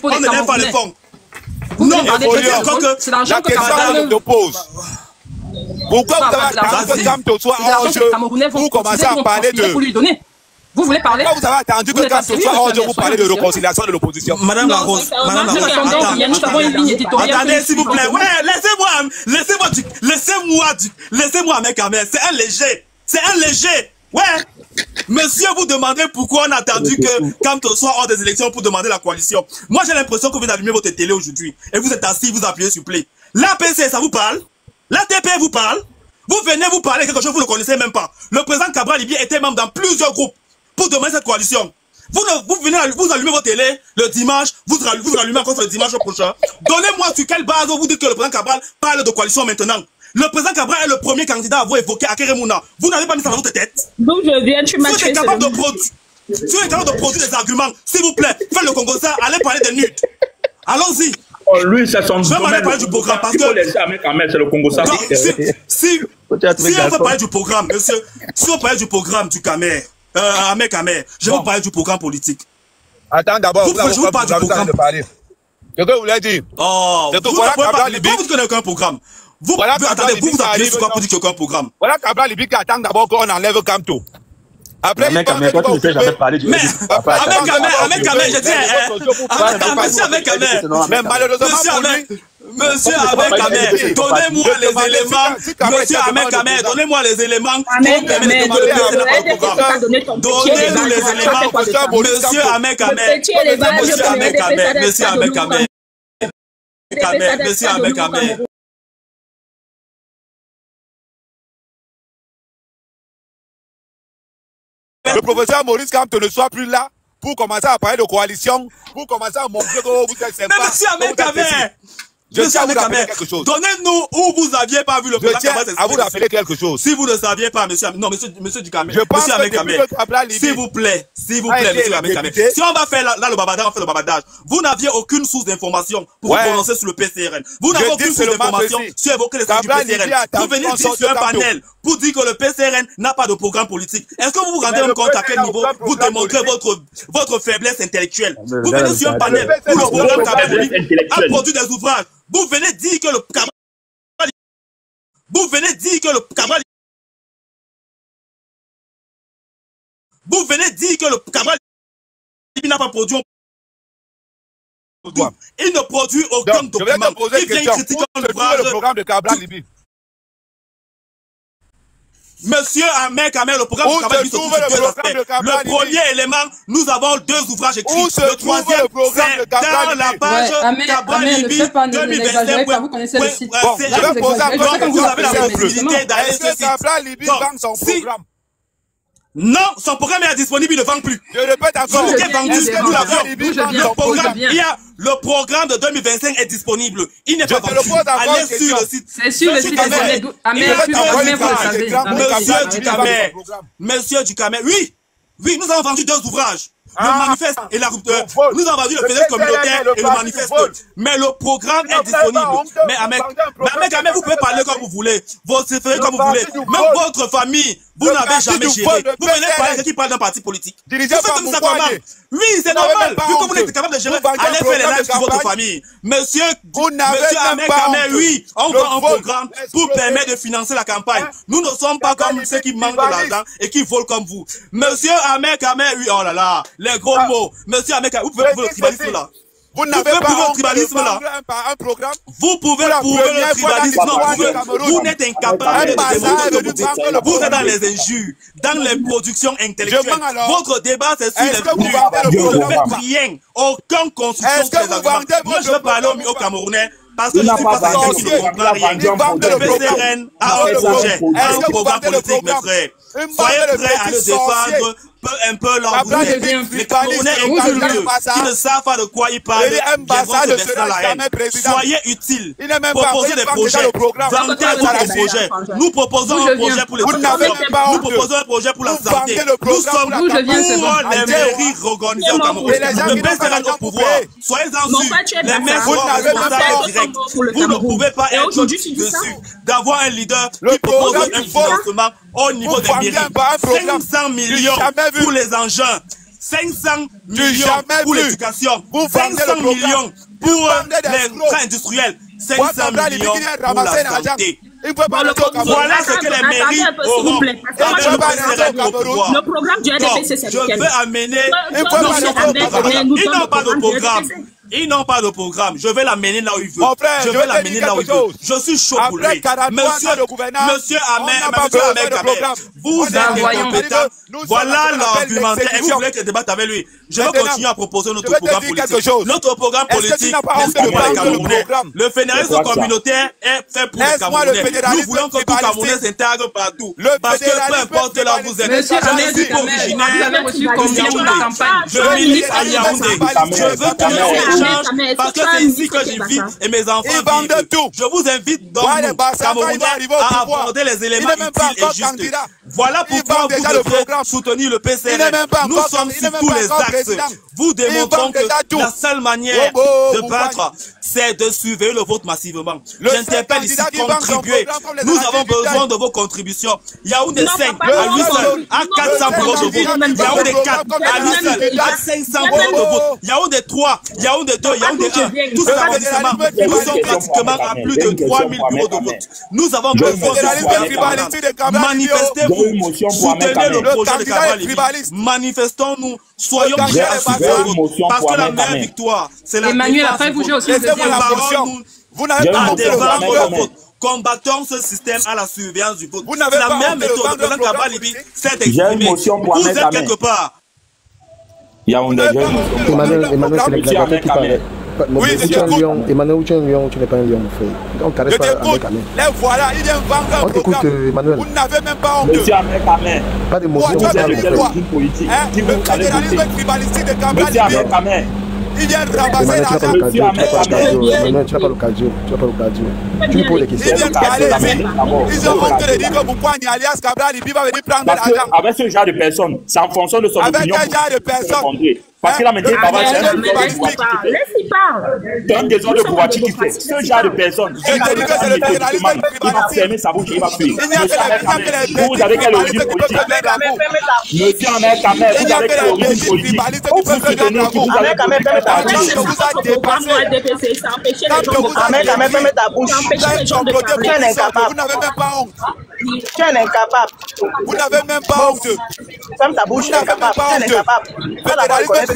on ne lève pas les fonds. Non, c'est l'argent que Cabral pose. Pourquoi vous avez attendu que Kamto soit hors jeu pour commencer à parler de... Vous voulez parler? Pourquoi vous avez attendu que Kamto soit hors jeu pour parler de réconciliation de l'opposition? Madame la Rose, attendez s'il vous plaît. Ouais, laissez-moi mec Ahmed. C'est un léger. Ouais. Monsieur, vous demandez pourquoi on a attendu que Kamto soit hors des élections pour demander la coalition. Moi, j'ai l'impression que vous allumez votre télé aujourd'hui et vous êtes assis, vous appuyez sur play. L'APC, ça vous parle? La TP vous parle? Vous venez vous parler quelque chose, vous ne connaissez même pas. Le président Cabral Libye était membre dans plusieurs groupes pour demander cette coalition. Vous allumez votre télé le dimanche, vous allumez encore le dimanche prochain. Donnez-moi sur quelle base vous dites que le président Cabral parle de coalition maintenant. Le président Cabral est le premier candidat à vous évoquer à Keremouna. Vous n'avez pas mis ça dans votre tête. D'où je viens, tu m'as tué. Si vous êtes capable de produire des arguments, s'il vous plaît, faites le Congo ça, allez parler des nudes. Allons-y. Oh, lui, c'est son domaine. Je vais parler du programme parce que... Il faut laisser Ahmed, c'est le Congo ça. Si on veut parler du programme, monsieur, si on parle du programme du Camer, Ahmed Camer, je vais parler du programme politique. Attends d'abord, je vous parle du programme. Ce que vous voulez dire. Oh, vous dites qu'il n'y a aucun programme. Vous appuyez sur quoi pour dire qu'il n'y a aucun programme? Voilà Cabral Libye qui attend d'abord qu'on enlève Kamto. Après, Ahmed Camer, toi tu ne sais jamais parler du... Mais, Ahmed Camer, je dis, monsieur Ahmed Camer, mais malheureusement Monsieur Ahmed Camer, donnez-moi les éléments, monsieur Ahmed Camer, donnez-moi les éléments qui permettent de demander le programme. Donnez-nous les éléments, monsieur Ahmed Camer, monsieur Ahmed Camer, monsieur Ahmed Camer, monsieur Ahmed Camer. Le professeur Maurice Kamto ne soit plus là pour commencer à parler de coalition, pour commencer à montrer que vous êtes sympa. Mais monsieur Ahmed Camer, monsieur Ahmed Camer, quelque chose. Donnez-nous où vous n'aviez pas vu le président Cabral. À vous rappeler quelque chose. Si vous ne saviez pas, monsieur Ducamer, je pense monsieur Ahmed Camer, s'il vous plaît, monsieur Ahmed Camer. Si on va faire là le babadage, on fait le babadage. Vous n'aviez aucune source d'information pour vous prononcer sur le PCRN. Vous n'avez aucune source d'information sur évoquer les statuts du PCRN. Vous venez dire sur un panel pour dire que le PCRN n'a pas de programme politique. Est-ce que vous vous rendez compte à quel niveau vous démontrez votre faiblesse intellectuelle? Vous venez sur un panel où le programme Cabral a produit des ouvrages. Vous venez dire que le Cabral n'a pas produit. Il ne produit aucun document. Il vient critiquer le programme de Cabral Libye. Monsieur Ahmed Camer, le programme de Cabral Libye se trouve sur deux aspects. Le premier élément, nous avons deux ouvrages écrits. Le troisième, c'est dans la page Cabral Libye 2025. Vous connaissez le site. Bon, je vais poser un peu. Vous avez la possibilité d'aller sur ce site. Cabral Libye vend son programme. Non, son programme est disponible, il ne vend plus. Je répète encore. Tout est vendu, nous l'avons. Le programme de 2025 est disponible. Il n'est pas vendu. Allez sur le site. C'est sur le site. Monsieur Ducamer, oui, nous avons vendu deux ouvrages. Le manifeste et la rupture. Nous avons vendu le fédéral communautaire et le manifeste. Mais le programme est disponible. Mais Ahmed Camer, vous pouvez parler comme vous voulez. Vous faites comme vous voulez. Même votre famille, vous n'avez jamais géré. Vous venez parler de ceux qui parlent d'un parti politique. Vous faites comme ça comment? Oui, c'est normal. Vu que vous n'êtes capable de gérer, allez faire les lives sur votre famille. Monsieur Ahmed Camer, oui, on vend un programme pour permettre de financer la campagne. Nous ne sommes pas comme ceux qui manquent de l'argent et qui volent comme vous. Monsieur Ahmed Camer, oui, oh là là, les gros mots. Monsieur Ahmed Camer, vous pouvez le tribalisme là. Vous n'avez pas le tribalisme là. Un programme. Vous pouvez prouver le tribalisme. Vous n'êtes incapable de démontrer. Vous êtes dans les injures, dans les productions intellectuelles. Votre débat, c'est sur les flux. Vous ne faites rien. Aucune construction sur les arguments. Moi, je vais parler au Camerounais. Parce que je ne suis pas quelqu'un qui ne comprend rien. Le PCRN a un projet, un programme politique, mes frères. Soyez prêts à le défendre, peu un peu l'embrouiller. Les Camerounais incultes qui ne savent pas de quoi ils parlent viendront se verser dans la haine. Soyez utiles, proposez des projets, vantez votre projet. Nous proposons un projet pour les étudiants, nous proposons un projet pour la santé. Nous sommes pour les mairies organisées au Cameroun. Le PCRN au pouvoir, soyez-en sûrs, les maires sont responsables directs. Vous ne pouvez pas être dessus d'avoir un leader qui propose un financement au niveau des mairies. 500 millions pour les engins, 500 millions pour l'éducation, 500 millions pour les trains industriels, 500 millions pour la santé. Voilà ce que les mairies auront avec le PCRN au pouvoir. Le programme du RDPC, c'est je veux amener... Ils n'ont pas de programme. Ils n'ont pas de programme. Je vais l'amener là où il veut. Je vais l'amener là où il veut. Je suis chaud pour lui. Monsieur Ahmed Kamel, vous êtes incompétent. Voilà l'argumentaire. Et vous voulez que je débatte avec lui. Je vais continuer à proposer notre programme politique. Notre programme politique n'est pas pour les Camerounais. Le fédéralisme communautaire est fait pour les Camerounais. Nous voulons que tout Camerounais s'intègre partout. Parce que peu importe là où vous êtes, je suis originaire. Je milite à Yaoundé. Je veux que parce que c'est ici que j'y vis et mes enfants vivent. Je vous invite donc, Camerounais, à aborder les éléments utiles et justes. Voilà pourquoi vous devrez soutenir le PCRN. Nous sommes sur tous les axes. Vous démontrons que la seule manière de battre, c'est de surveiller le vote massivement. J'interpelle ici, contribuer. Nous avons besoin de vos contributions. Yaoundé 5 à lui seul, à 400 bureaux de vote. Yaoundé 4 à lui seul, à 500 bureaux de vote. Yaoundé 3, Yaoundé 2, Yaoundé 1. Tous ces arrondissements, nous sommes pratiquement à plus de 3000 bureaux de vote. Nous avons besoin de manifestez-vous, soutenez le projet de Kabalibi. Manifestons-nous, soyons prêts à suivre le vote. Parce que la meilleure victoire, c'est la Emmanuel, après vous, j'ai aussi le deuxième vous n'avez pas de vote. Combattons ce système à la surveillance du vote. C'est la même méthode que Kabalibi s'est exprimé. Vous êtes quelque part. Emmanuel, c'est les gladiateurs qui parlent. Oui, tu es un lion. Emmanuel, tu es un lion, tu n'es pas un lion, mon frère. Donc, caresse pas avec Ahmed. Les voilà, il vient vendre un on t'écoute, Emmanuel. Vous n'avez même pas honte. Monsieur Ahmed Kamel. Pas d'émotion, vous c'est avez quoi? Le fédéralisme tribalistique de Kabalibi. Il vient ramasser l'argent. Emmanuel, tu n'as pas l'occasion. Tu n'as pas l'occasion. Tu me poses des questions. Ils ont honte de dire que Boukouani alias Kabalibi va venir prendre l'argent. Avec ce genre de personnes, c'est en fonction de son opinion. Avec un genre de personnes. Parce qu'il a maintenant Laisse-y parler. C'est un désordre de Bouachi qui fait. Ce genre de personnes. Je te dis que c'est le fédéralisme tribalistique. Il va fermer sa bouche, il va fuir. Vous avez quelle origine politique? Monsieur Ahmed Kamel, vous avez quelle origine politique? Vous soutenez qui vous avez vous n'avez même pas honte. Tu es un incapable. Vous n'avez même pas honte. Ferme ta bouche, tu es incapable. Tu es incapable.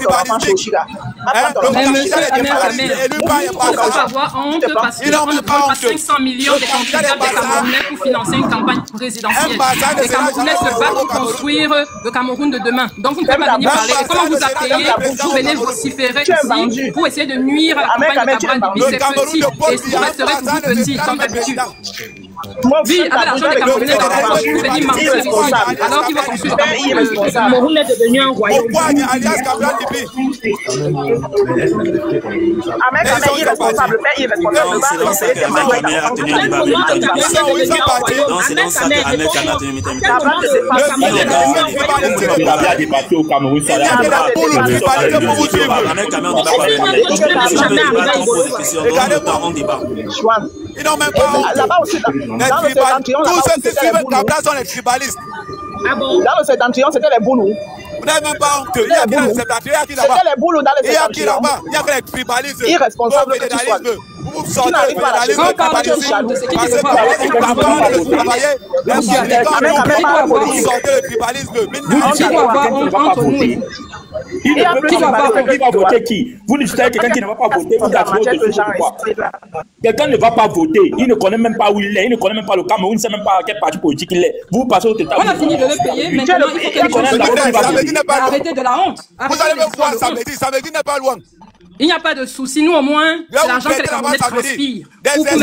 Mais monsieur Ahmed, il faut avoir honte parce qu'on ne prend pas 500 millions de contribuables des Camerounais pour financer une campagne présidentielle. Les Camerounais se battent pour construire le Cameroun de demain. Donc vous ne pouvez pas venir parler. Et comment vous appelez, vous venez vociférer ici pour essayer de nuire à la campagne de Kabalibi. C'est petit et vous resterez toujours petit comme d'habitude. Oui, avec l'argent des Camerounais, vous venez mentir ici alors qu'il va construire le Cameroun. Le Cameroun est devenu un royaume. Ahmed Kamel irresponsable, père irresponsable. Ils n'ont même pas honte. Là-bas aussi, tous ceux qui suivent ta place sont les tribalistes. Dans le septentrion, c'était les boulous. Vous n'avez même pas honte. Il y a qui le septentrion, il y a qui là-bas. C'était les boulous dans le septentrion. Il y a qui là-bas. Il y a que les tribalistes. Irresponsable que tu sois. Vous sortez le fédéralisme tribalistique parce que vous êtes capable de travailler. Vous sortez le tribalisme. Vous devez avoir honte entre nous. Il ne peut pas qui va voter qui? Vous discutez avec quelqu'un qui ne va pas voter, vous attendez quoi? Quelqu'un ne va pas voter, il ne connaît même pas où il est, il ne connaît même pas le Cameroun, il ne sait même pas à quel parti politique il est. Vous passez au total. On a fini de le payer, maintenant il faut que les gens arrêtez de la honte. Vous allez me voir, samedi n'est pas loin. Il n'y a pas de souci. Nous, au moins, c'est l'argent que les Camerounais transpirent. Pour mettre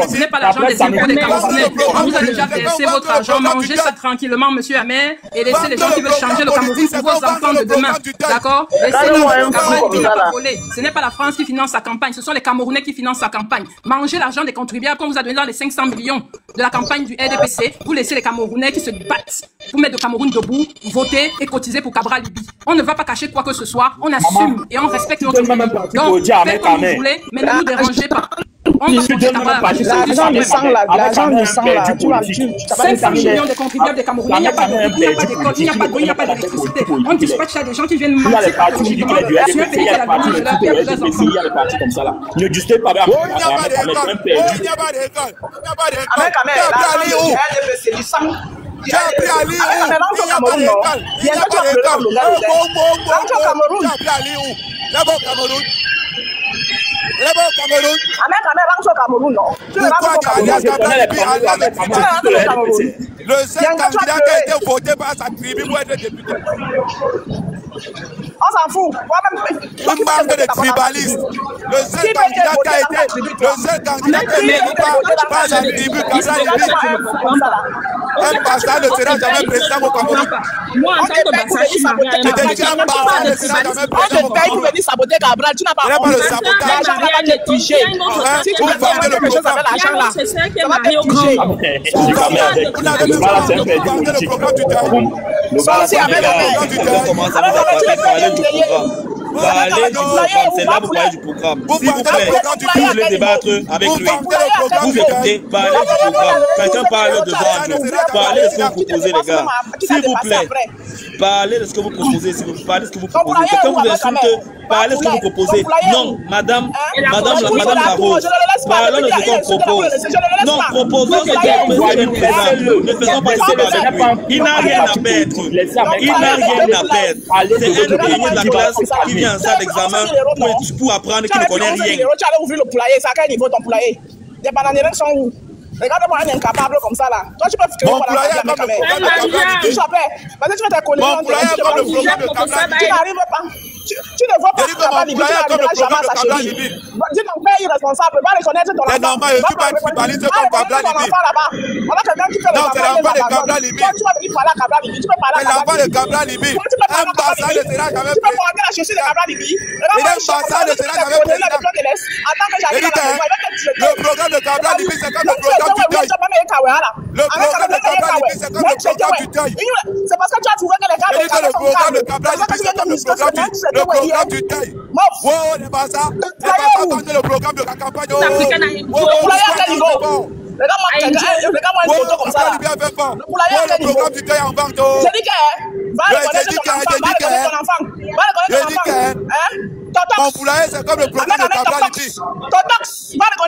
ce n'est pas l'argent des impôts des Camerounais. On vous a déjà versé votre argent. Mangez ça tranquillement, monsieur Amer, et laissez les gens qui veulent changer le Cameroun pour vos enfants de demain. D'accord? Laissez le Cameroun qui n'a pas volé. Ce n'est pas la France qui finance sa campagne. Ce sont les Camerounais qui financent sa campagne. Mangez l'argent des contribuables qu'on vous a donné dans les 500 millions de la campagne du RDPC. Vous laissez les Camerounais qui se battent pour mettre le Cameroun debout, voter et cotiser pour Cabral Libye. On ne va pas cacher quoi que ce soit. On assume et on respecte notre pays. Donc, faites comme vous voulez, mais ne nous dérangez pas. On va voter Cabral. L'argent ne sent là. 500 millions de contribuables des Camerounais. Il n'y a pas d'école, il n'y a pas d'eau, il n'y a pas d'électricité. On dispatche ça des gens qui viennent manger. Il y a les partis comme ça là. Ne discutez pas avec il n'y a pas d'école. Il n'y a pas d'école. J'ai appris à lire où? Il n'y a pas d'école. Il n'y a pas d'école. J'ai appris à lire où? Là-bas au Cameroun. Là-bas au Cameroun. Pourquoi tu as allé à Cabral? Le seul candidat qui a été voté par sa tribu pour être député. On s'en fout. Une bande de tribalistes. Le seul candidat qui a été par sa tribu, un bastard ne sera jamais président au Cameroun. Moi, en tant que bastard, je ne sera jamais président au Cameroun. Pour venir saboter Cabral, tu n'as pas le sabotage. Vous vendez le programme. C'est ça qui est marié au grand. Vous n'avez même pas le programme du terrain. C'est là vous parlez du programme. S'il vous plaît, si vous voulez débattre avec lui, vous écoutez, parlez du programme. Quelqu'un parle devant nous. Parlez de ce que vous proposez, les gars. S'il vous plaît, parlez de ce que vous proposez. Si vous parlez de ce que vous proposez. Quelqu'un vous insulte, parlez de ce que vous proposez. Non, madame la Rose, parlons de ce qu'on propose. Non, proposons ce qu'on présente. Ne faisons pas ce débat avec lui. Il n'a rien à perdre. Il n'a rien à perdre. C'est un dernier de la classe qui vient en salle d'examen pour apprendre qu'il ne connaît rien. Tu allais ouvrir le poulailler, c'est à quel niveau ton poulailler? Les bananerons sont où? Regarde-moi un incapable comme ça là. Toi tu peux mon poulailler est comme le programme de Cabral Libye. Vas-y, tu vas te connaître. Mon poulailler est comme le programme de Cabral Libye. Tu n'arrives pas. Tu ne vois pas Cabral Libye. Tu n'arriveras jamais à sa chérie. Dis ton père irresponsable. Va reconnaître ton enfant. C'est normal, je ne suis pas tribaliste comme Cabral Libye. On a quelqu'un qui fait le Cabral Libye. Non, c'est l'enfant de Cabral Libye. Tu vas venir parler à Cabral Libye. Tu peux parler à Cabral Libye. C'est l'enfant de Cabral Libye. Un bastard ne sera jamais président. Tu peux parler à la chaussée de Cabral Libye. Un bastard ne sera jamais président. Le programme de Cabral Libye, c'est comme le programme du deuil. Le programme de Cabral Libye, c'est comme le programme du deuil. C'est parce que tu as trouvé que les gars le programme de Cabral Libye, c'est comme le programme du deuil. Oh, les bastards attendent le programme de la campagne. Regarde-moi une photo comme ça. Le programme du deuil en vente. J'ai dit que va reconnaître ton enfant. Va reconnaître ton enfant. Mon poulailler, c'est comme le programme de Cabral Libye.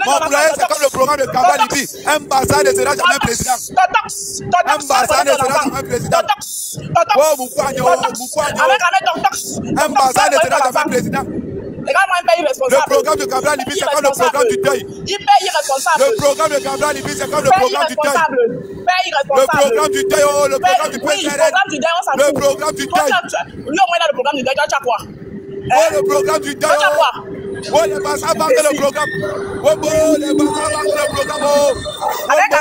Mon poulailler, c'est comme le programme de Cabral Libye. Un bastard ne sera jamais président. Un bastard ne sera jamais président. Oh, Moukouagno. Un bastard ne sera jamais président. Regarde-moi un pays responsable. Le programme de Cabral Libye, c'est comme le programme du deuil. Il paye irresponsable. Le programme de Cabral Libye, c'est comme le programme du deuil. Le programme du deuil, oh, le programme du PCRN. Le programme du deuil. Lui, au moins, dans le programme du deuil, tu as quoi? Oh, le programme du deuil. Oh, les bastards partent le programme. Oh, les bastards partent le programme. Avec tu as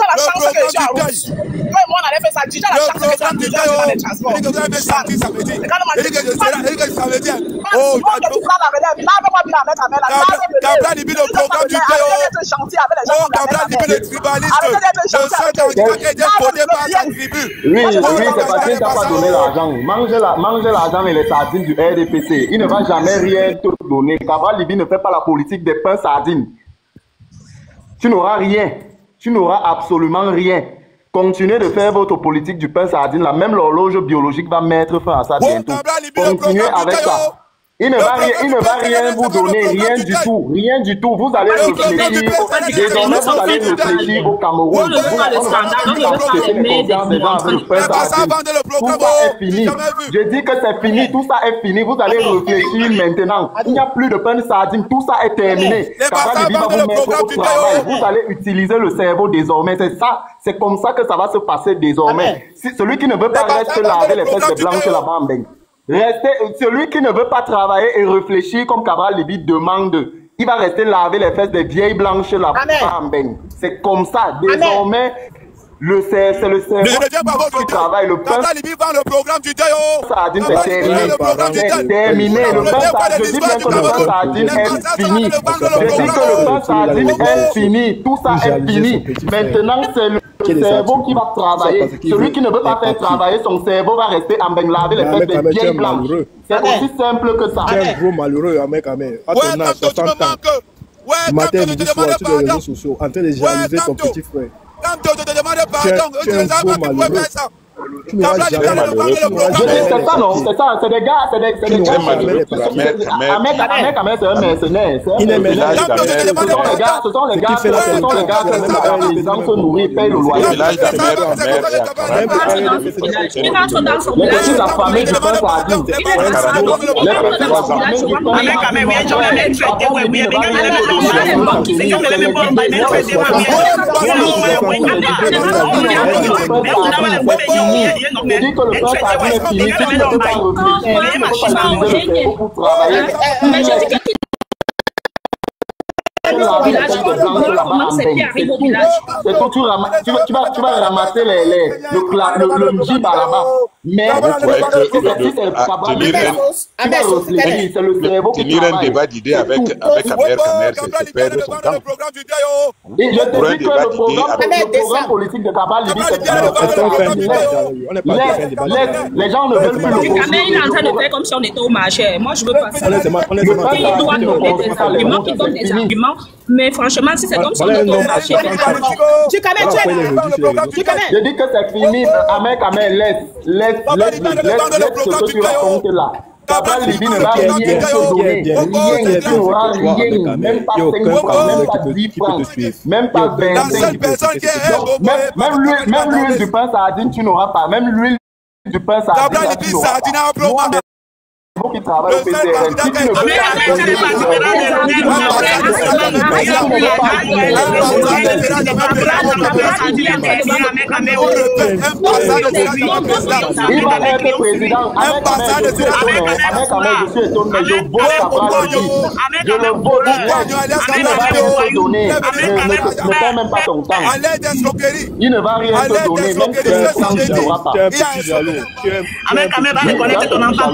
la chance que tu as rouge. Moi, on allait faire ça. Tu as la chance que tu as rouge dans les transports. Il dit que vous avez senti, ça veut dire. Il dit que ça veut dire. Oh, Cabral Libye, le programme du deuil. Oh, Cabral Libye, le tribaliste. Le seul candidat qui a été voté par sa tribu. Oui, c'est parce qu'il t'a pas donné l'argent. Mange l'argent et les sardines du RDPC. Il ne va jamais rien te donner. Cabral Libye ne fait pas la politique des pains sardines. Tu n'auras rien. Tu n'auras absolument rien. Continuez de faire votre politique du pain sardine. Même l'horloge biologique va mettre fin à ça bientôt. Continuez avec ça. Il ne va rien vous donner, rien du tout. Vous allez réfléchir, désormais vous allez réfléchir au Cameroun. Tout ça est fini. Je dis que c'est fini, tout ça est fini. Vous allez réfléchir maintenant. Il n'y a plus de pain de sardine, tout ça est terminé. Kabal Libi va vous mettre au travail. Vous allez utiliser le cerveau désormais. C'est ça, c'est comme ça que ça va se passer désormais. Si celui qui ne veut pas rester laver les fesses blanches là-bas en Beng. Celui qui ne veut pas travailler et réfléchir comme Kabal Libi demande, il va rester laver les fesses des vieilles blanches là-bas en Beng. C'est comme ça. Désormais, c'est le cerveau qui travaille. Le pain Libi vend le programme du Déo. Sardine, c'est terminé. C'est terminé. Le pain sardine, je dis bien que le pain sardine est fini. Je dis que le pain sardine est fini. Tout ça est fini. Maintenant, c'est le cerveau qui va travailler. Celui qui ne veut pas faire travailler son cerveau va rester en bain laver les fesses des vieilles blanches. C'est aussi simple que ça. Tu es un gros malheureux, Ahmed Ahmed. À ton âge, 60 ans. Matin, midi, soir, sur les réseaux sociaux, en train de jalouser ton petit frère. Tu es un gros malheureux. Tu n'auras jamais malheureux. C'est ça, non? C'est ça, c'est des gars, c'est des gars. Ahmed, c'est un mercenaire. Il est mercenaire. Ce sont les gars que les gens se nourrissent, payent le loyer. Les petits affamés du pain sardine. Je dis que le pain sardine est fini, tu ne peux pas réfléchir, pour travailler. Tu vas ramasser le mjib là-bas. Mais tenir un débat d'idées avec Amer Kamer, c'est perdre son temps. Et je te dis que le programme politique de Kabal Libi, les gens ne veulent plus le il est en train de faire comme si on était au marché. Moi, je veux pas ça. Il doit donner des arguments, il donne des arguments. Mais franchement, si c'est comme si on était au marché, je dis que c'est fini. Ahmed Kamer, laisse ce que tu racontes là. Kabal Libi ne va rien te donner. Rien, même pas 5 francs, même pas 10 francs, même pas 25. Même l'huile du pain sardine, tu n'auras pas. Même l'huile du pain sardine, tu n'auras pas. Qui travaille au PCRL. Si tu ne veux pas il va être président. Je suis étonné, je vote Kabal Libi. Je le vote. Il ne va rien te donner. Ne perds même pas ton temps. Il ne va rien te donner, même si tu n'auras pas. Tu es un petit jaloux. Ahmed Kamer va reconnaître ton enfant.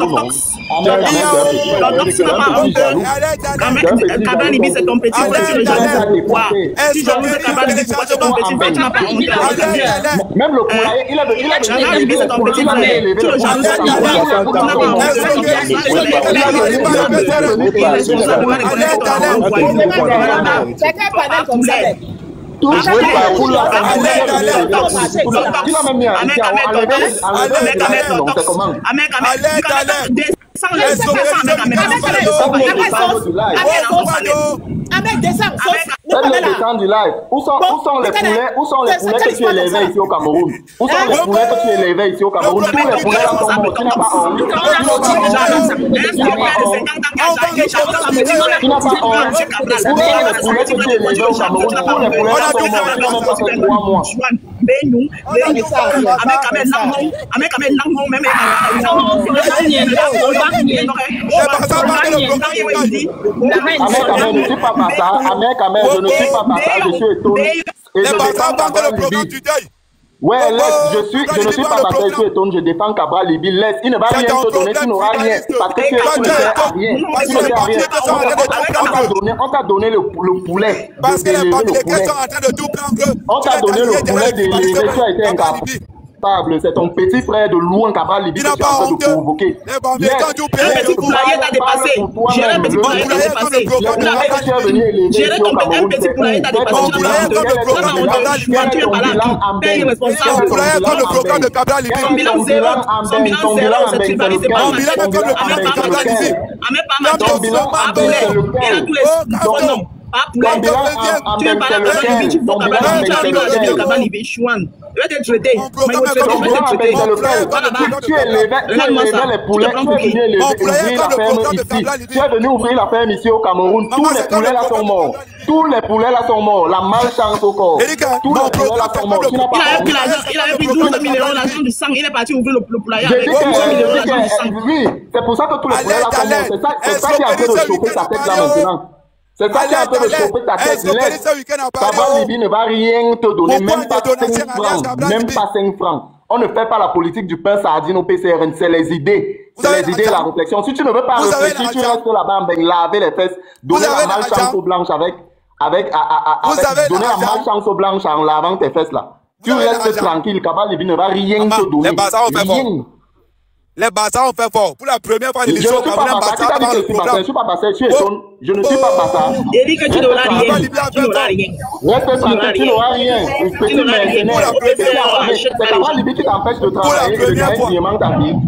Kabal Libi, c'est ton petit frère. Si je vous ai Kabal Libi, c'est ton petit frère, tu n'as pas honte. Même le poulailler, il a Kabal Libi, c'est ton petit frère. Tu le jalouses. Chacun parle comme ça. Avec des sanctions. Du live. Où sont les poulets que tu élevais ici au Cameroun? Où sont les poulets que tu élevais ici au Cameroun? Tous les poulets là sont morts. Tu n'as pas envie. Tu n'as pas envie. Où sont les poulets que tu élevais au Cameroun? Tous les poulets là sont morts. Tu n'as même pas fait 3 mois. Ne suis pas ça. Ahmed Kamer, je ne suis pas ça. Je suis étonné. Et je défends Kabal Libi. Ouais, laisse. Je ne suis pas ça. Je suis étonné. Je défends Kabal Libi. Laisse. Il ne va rien te donner. Tu n'auras rien. Parce que tu ne sers à rien. Tu ne sers à rien. On t'a donné le poulet. Parce que les questions sont en train de tout prendre. On t'a donné le poulet d'élever. Tu as été incapable. responsable, c'est ton petit frère de Louan Cabral Libye qui est en train de provoquer. Un petit poulailler t'a dépassé. Gérer un petit poulailler t'a dépassé. Gérer un petit poulailler t'a dépassé. Ton poulailler comme le programme de Cabral Libye. Ton poulailler comme le programme de Cabral Libye. Son bilan zéro, c'est tribalisé par ton bilan comme le programme de Cabral Libye. Ton bilan a tous les noms. Tu es pas là, tu faut Cabral Libye, Chouane. Je vais te traiter. Tu es les poulets, tu es venu ouvrir la ferme ici au Cameroun. Tous les poulets là sont morts. Tous les poulets là sont morts. La malchance au corps. Tous les poulets là sont morts. Il avait pris 12 000 € l'argent du sang. Il est parti ouvrir le poulailler avec 12 000 € l'argent du sang. Oui, c'est pour ça que tous les poulets là sont morts. C'est ça qui est en train de chauffer ta tête là maintenant. C'est ça qui est en train de chauffer ta tête. Cabral Libye ne va rien te donner, même pas 5 francs. Même pas 5 francs. On ne fait pas la politique du pain sardine au PCRN, c'est les idées. C'est les idées et la réflexion. Si tu ne veux pas réfléchir, tu restes là-bas, laver les fesses, donner la malchance aux blanches donner la malchance aux blanches en lavant tes fesses là. Tu restes tranquille, Cabral Libye ne va rien te donner. Rien. Les Bassas ont fait fort. Pour la première fois, ils sont pas Bassas. Je ne suis pas Bassas, tu étonnes. Je ne suis pas Bassas. Eric, tu n'auras rien. Tu n'auras rien. Reste tranquille, tu n'auras rien. Petit mercenaire. C'est Cabral Libye qui t'empêche de travailler.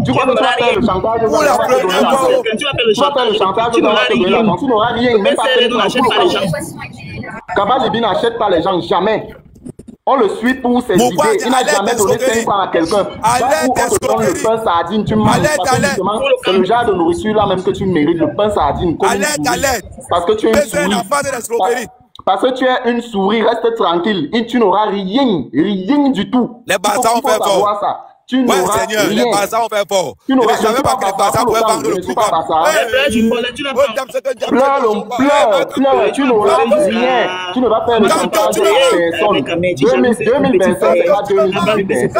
Tu crois que tu vas faire le chantage. Pour la première fois, tu vas faire le chantage. Tu n'auras rien. Tu n'auras rien. Même pas Cabral Libye n'achète pas les gens, jamais. On le suit pour ses idées. Il n'a jamais donné 5 francs à quelqu'un. Où on te donne le pain sardine, tu manges. C'est le genre de nourriture là même que tu mérites, le pain sardine. Parce que tu es une souris. Parce que tu es une souris, reste tranquille. Et tu n'auras rien, rien du tout. Les Bassas ont fait fort. Tu n'auras Seigneur, rien. Les Bassas ont fait fort. Tu n'auras jamais pas que les Bassas pouvaient vendre le programme. Pleure, tu n'auras rien. Tu ne vas faire le chantage à personne. 2025, c'est pas 2018.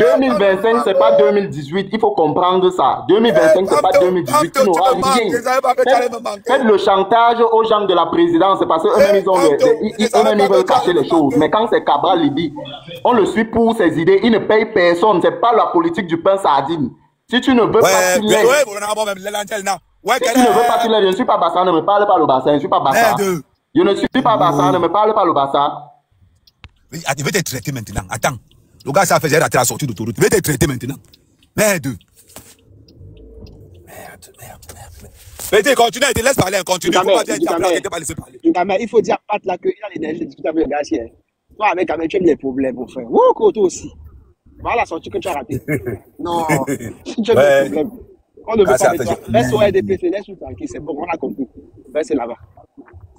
2025, c'est pas 2018. Il faut comprendre ça. 2025, c'est pas 2018. Tu n'auras rien. Faites le chantage aux gens de la présidence. C'est parce qu'eux-mêmes, ils veulent cacher les choses. Mais quand c'est Cabral Libye, on le suit pour ses idées. Il ne paye personne. C'est pas la politique du pain sardine. Si tu ne veux pas qu'il l'aide, si tu ne veux pas qu'il l'aide, je ne suis pas Bassa, ne me parle pas le bassin, je ne suis pas Bassa. Je ne suis pas Bassa, ne me parle pas le Bassa. Il veut te traiter maintenant. Attends. Le gars, ça faisait rater la sortie d'autoroute. Il veut te traiter maintenant. Merde. Petit, continue, il te laisse parler, continue. Il faut dire à Pat là qu'il a l'énergie de discuter avec le gars ici. Toi, avec Amé, tu aimes les problèmes, mon frère. Ouh, Koto aussi. Voilà la sortie que tu as ratée. Non, tu as des problèmes. On ne veut pas de toi. Laisse au RDPC, laisse-nous tranquille, c'est bon, on a compris. Laisse là-bas.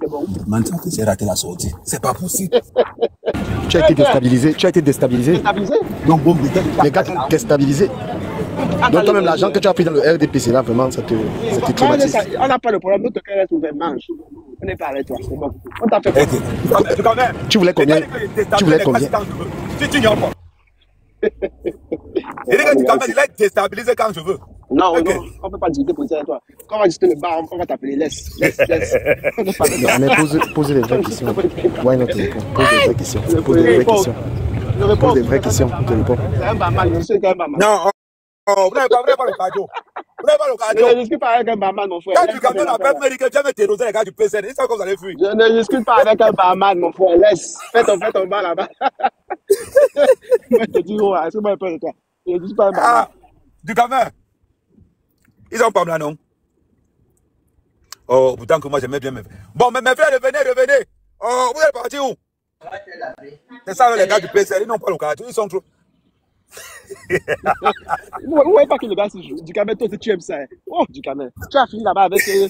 C'est bon. Maintenant, tu as raté la sortie. C'est pas possible. Tu as été déstabilisé. Tu as été déstabilisé. Déstabilisé? Donc, bon, les gars t'ont déstabilisé. Donc, toi-même, l'argent que tu as pris dans le RDPC, là, vraiment, ça te traumatise. On n'a pas le problème. Notre cœur est ouvert, mange. On n'est pas avec toi, c'est bon. On t'a fait quoi? Tu voulais combien? Tu voulais combien? Tu t'ignores pas. Il dit que tu il est déstabilisé quand je veux. Non, okay. Non, on ne peut pas discuter pour ça avec toi. Quand on va discuter le bar, on va t'appeler. Laisse. Non, mais pose les vraies questions. Why not répond? Pose des vraies questions. Pose des vraies questions. Pose des vraies questions. On te répond. C'est un barman, je sais qu'un barman. Non, vous n'avez pas le cadeau. Vous n'avez pas le cadeau. Je ne discute pas avec un barman, mon frère. Quand tu gagnes la paix, tu viens me terroriser les gars du PCN. C'est ça que vous allez fuir. Je ne discute pas avec un barman, mon frère. Laisse. Fais ton bar là-bas. Moi, je te dis, oh, est-ce que moi, je peux de toi? Je ne dis pas un barman. Ah, du gamin. Ils ont pas là, non? Oh, pourtant que moi, j'aimais bien mes frères. Bon, mais mes frères, revenez. Oh, vous êtes partis où? C'est ça, les gars du PCN, ils n'ont pas le cadeau. Ils sont trop... Vous ne voyez pas que le gars se joue. Du gamin, toi, tu aimes ça. Oh, du gamin. Tu as fini là-bas avec une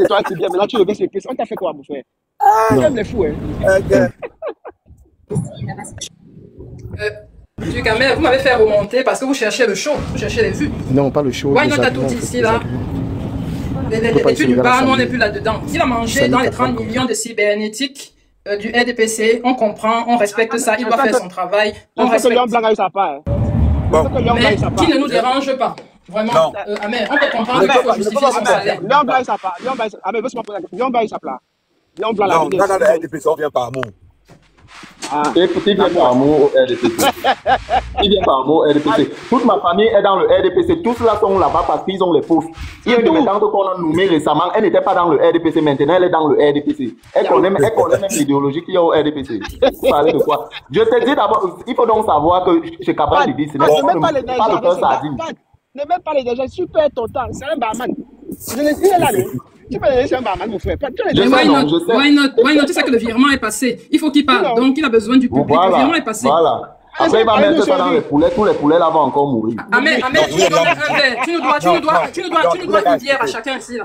étoile, c'est bien. Mais là, tu le baisses les pièces. On t'a fait quoi, mon frère? Tu aimes les fous, hein? Du gamin, vous m'avez fait remonter parce que vous cherchez le show, vous cherchez les vues. Non, pas le show. Ouais, non, t'as tout ici, là. L'étude du bar, nous, on n'est plus là-dedans. Il a mangé dans les 30 millions de cybernétiques du RDPC, on comprend, on respecte ça, il doit faire son travail. On respecte. Mais qui ne nous dérange pas. Vraiment, Amen, on peut comprendre qu'il faut justifier son salaire. Léon Blanc, ça part. Léon Blanc, Amen, veux-moi poser la question. Léon Blanc, ça part. Léon Blanc, la vidéo. Non, dans le RDPC, on vient par amour. Écoutez bien par amour au RDPC. Ils viennent par mot RDPC. Toute ma famille est dans le RDPC. Tous là sont là-bas parce qu'ils ont les postes. Il y a une métante qu'on a nommée récemment. Elle n'était pas dans le RDPC. Maintenant, elle est dans le RDPC. Elle connaît même l'idéologie qu'il y a au RDPC. Vous parlez de quoi? Je te dis d'abord, il faut donc savoir que chez Cabral Libye, ce n'est pas le peur sardine. Ne même pas les déjà super total. C'est un barman. Je l'ai dit là. Tu peux laisser un barman, mon frère. Why not? Tu sais que le virement est passé. Il faut qu'il parle. Donc, il a besoin du public. Le virement est passé. Voilà. Après, il va mettre ça dans les poulets. Tous les poulets là vont encore mourir. Ahmed, tu nous dois une bière à chacun ici.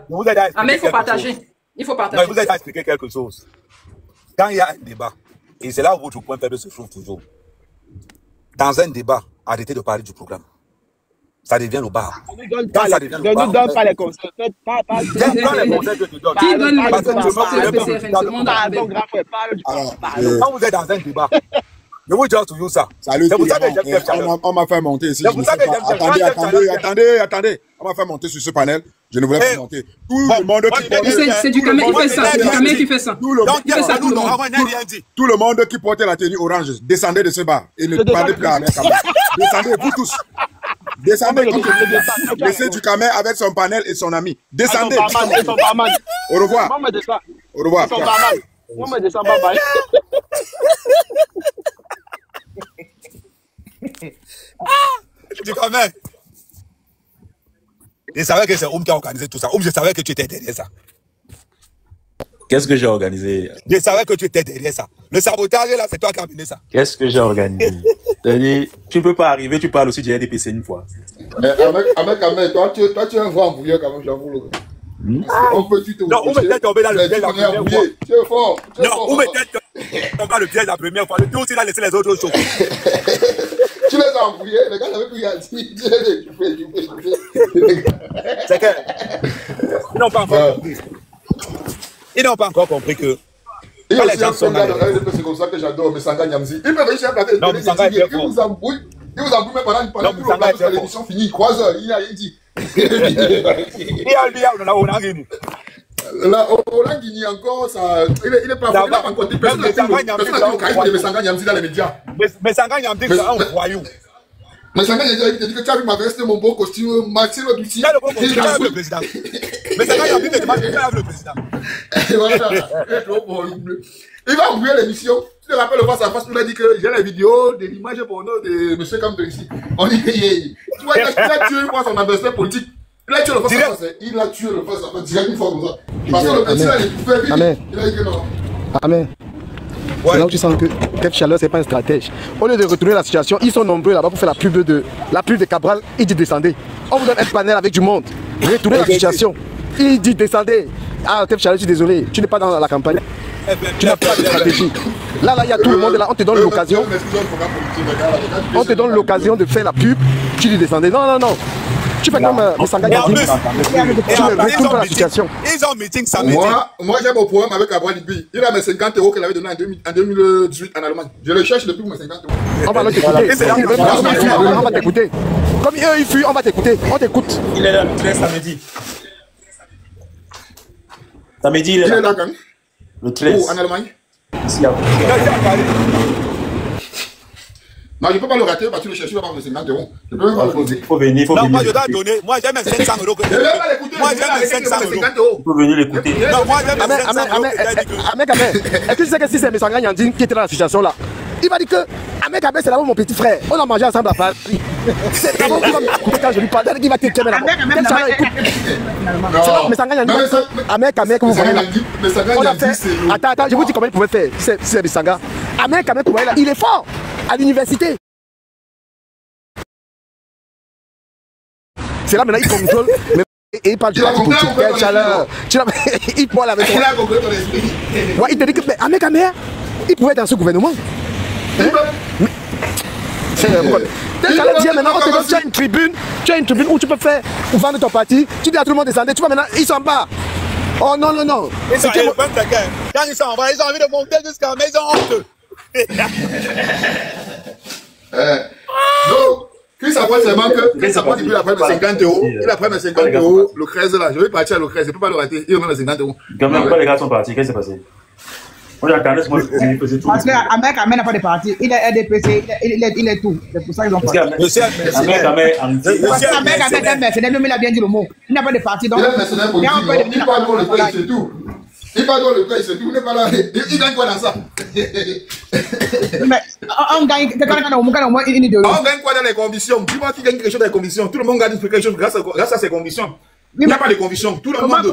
Ahmed, il faut partager. Il faut partager. Vous allez expliquer quelque chose. Quand il y a un débat, et c'est là où votre point faible se trouve toujours. Dans un débat, arrêtez de parler du programme. Ça devient le bar. Ne nous donne pas les conseils. Donne les conseils que tu donnes. Qui donne les conseils? Quand vous êtes dans un débat, je vous dis toujours ça. Salut, c'est pour ça que j'aime Chaleur. On m'a fait monter ici. C'est pour ça que j'aime Attendez. On m'a fait monter sur ce panel. Je ne voulais pas monter. Tout le monde qui portait... C'est du Camé qui fait ça. C'est du Camé qui fait ça. Tout le monde qui portait la tenue orange descendait de ce bar et ne parlait plus à Ahmed Kamé. Descendez, vous tous. Descendez, laissez du Camé avec son panel et son ami. Descendez. Au revoir. Au revoir. Du Camé. Je savais que c'est Oum qui a organisé tout ça. Oum, je savais que tu étais derrière ça. Qu'est-ce que j'ai organisé? Je savais que tu étais derrière ça. Le sabotage, là, c'est toi qui as mené ça. Qu'est-ce que j'ai organisé? Tu ne peux pas arriver, tu parles aussi du RDPC une fois. Ahmed, toi, tu es un grand embrouilleur quand même, j'avoue. On peut tu te... Non, Oum était tombé dans le piège la première fois. Tu es fort. Non, Oum était tombé dans le piège la première fois. Le tour aussi, il a laissé les autres choses. Tu les as embrouillés, les gars n'avaient plus rien dit. C'est que... Ils n'ont pas encore compris. Ils n'ont pas encore compris que... Il y a aussi un programme de RDP, c'est comme ça que j'adore, Messanga Nyamzi. Il peut venir chez un plateau de télé, il vous embrouille. Il vous embrouille même pendant tout le plateau de l'émission finie, 3 heures, il n'a rien dit. Il y a le on a gagné. Là, on a gagné encore, ça... Il n'est pas fort, il n'a pas compté personne. Personne n'a dit qu'il de Messanga Nyamzi dans les médias. Messanga Nyamzi, c'est un voyou. Messanga Nyamzi, il dit que tu as vu ma veste, mon beau costume, Maxime Douci. Il y a le beau costume, tu as vu le président. Messanga Nyamzi, tu as vu le président. Voilà, il va ouvrir l'émission. Tu te rappelles le face à face, il a dit que j'ai la vidéo de l'image pour nous de M. Kamto ici. On dit, tu vois, il a tué son adversaire politique. Il a tué le face à face. Il a tué le face à face direct une fois comme ça. Parce que le président, il a dit que non. Amen. C'est là où tu sens que Kev Chaleur, c'est pas un stratège. Au lieu de retourner la situation, ils sont nombreux là-bas pour faire la pub de Cabral. Il dit descendez. On vous donne un panel avec du monde. Retournez la situation. Il dit descendez. Ah, Kev Chaleur, je suis désolé. Tu n'es pas dans la campagne. Tu n'as pas de stratégie. Là, il y a tout le monde là. On te donne l'occasion. On te donne l'occasion de faire la pub. Tu dis descendez. Non. Tu fais comme Messanga Nyamzi. Tu ne retournes pas la situation. Ils ont meeting samedi. Moi j'ai mon problème avec Cabral Libye. Il a mes 50 € qu'il avait donné en 2018 en Allemagne. Je le cherche depuis mes 50 €. On va t'écouter. On va t'écouter. Comme eux, ils fuient, on va t'écouter. On t'écoute. Il est là le 13 samedi. Samedi, il est là quand même. Le 13. Où, en Allemagne? Ici, à non, je ne peux pas le rater parce que le chercher va avoir 50 €. Je peux même pas le poser. Il faut venir, Non, moi je dois donner. Moi j'aime 500 €. Moi j'aime 500 €. Il faut venir l'écouter. Non, moi j'aime 500 €. Ahmed, est-ce que tu sais que si c'est Messanga Nyamzi qui était dans la situation là, il va dire que Ahmed Kamé c'est d'abord mon petit frère. On a mangé ensemble à Paris. C'est d'abord qui va m'écouter quand je lui parle. Il va te calmer là-bas. C'est Messanga Nyamzi. Ahmed Kamé que vous voyez là. On a fait. Attends, je vous dis comment il pouvait faire. C'est Messanga. Ahmed Kamé que vous voyez là, il est fort à l'université. C'est là maintenant il contrôle. Et il parle de la politique, Chaleur. Il parle avec toi. Ouais, il te dit que Ahmed Kamé, il pouvait être dans ce gouvernement. Chaleur dit maintenant, tu as une tribune où tu peux faire ou vendre ton parti. Tu dis à tout le monde descendre, tu vois maintenant, ils sont en bas. Oh non. Ils sont quand ils sont en bas, ils ont envie de monter jusqu'à mais ils ont honte. Donc, Chris apprend seulement que Chris apprend qu'il a pris mes 50 €. Il a pris mes 50 € le 13 là. Je vais partir à le 13, je ne peux pas le rater. Il a pris mes 50 €. Quand même, pourquoi les gars sont partis? Qu'est-ce qui s'est passé? Moi, j'attendais ce que je faisais tout. Parce que Ahmed Kamel n'a pas de parti. Il est RDPC, il est tout. C'est pour ça qu'ils ont pas. Monsieur Ahmed Kamel, mercenaire, même il a bien dit le mot. Il n'a pas de parti. Donc, il est mercenaire politique. Il parle dans le pays, c'est tout. Il parle dans le pays, c'est tout. Il n'est pas là. Il gagne quoi dans ça? Mais on gagne quoi dans les conditions? Dis-moi qui gagne quelque chose dans les conditions. Tout le monde gagne quelque chose grâce à ses conditions. Il n'y a pas de convictions. Tout le monde. Il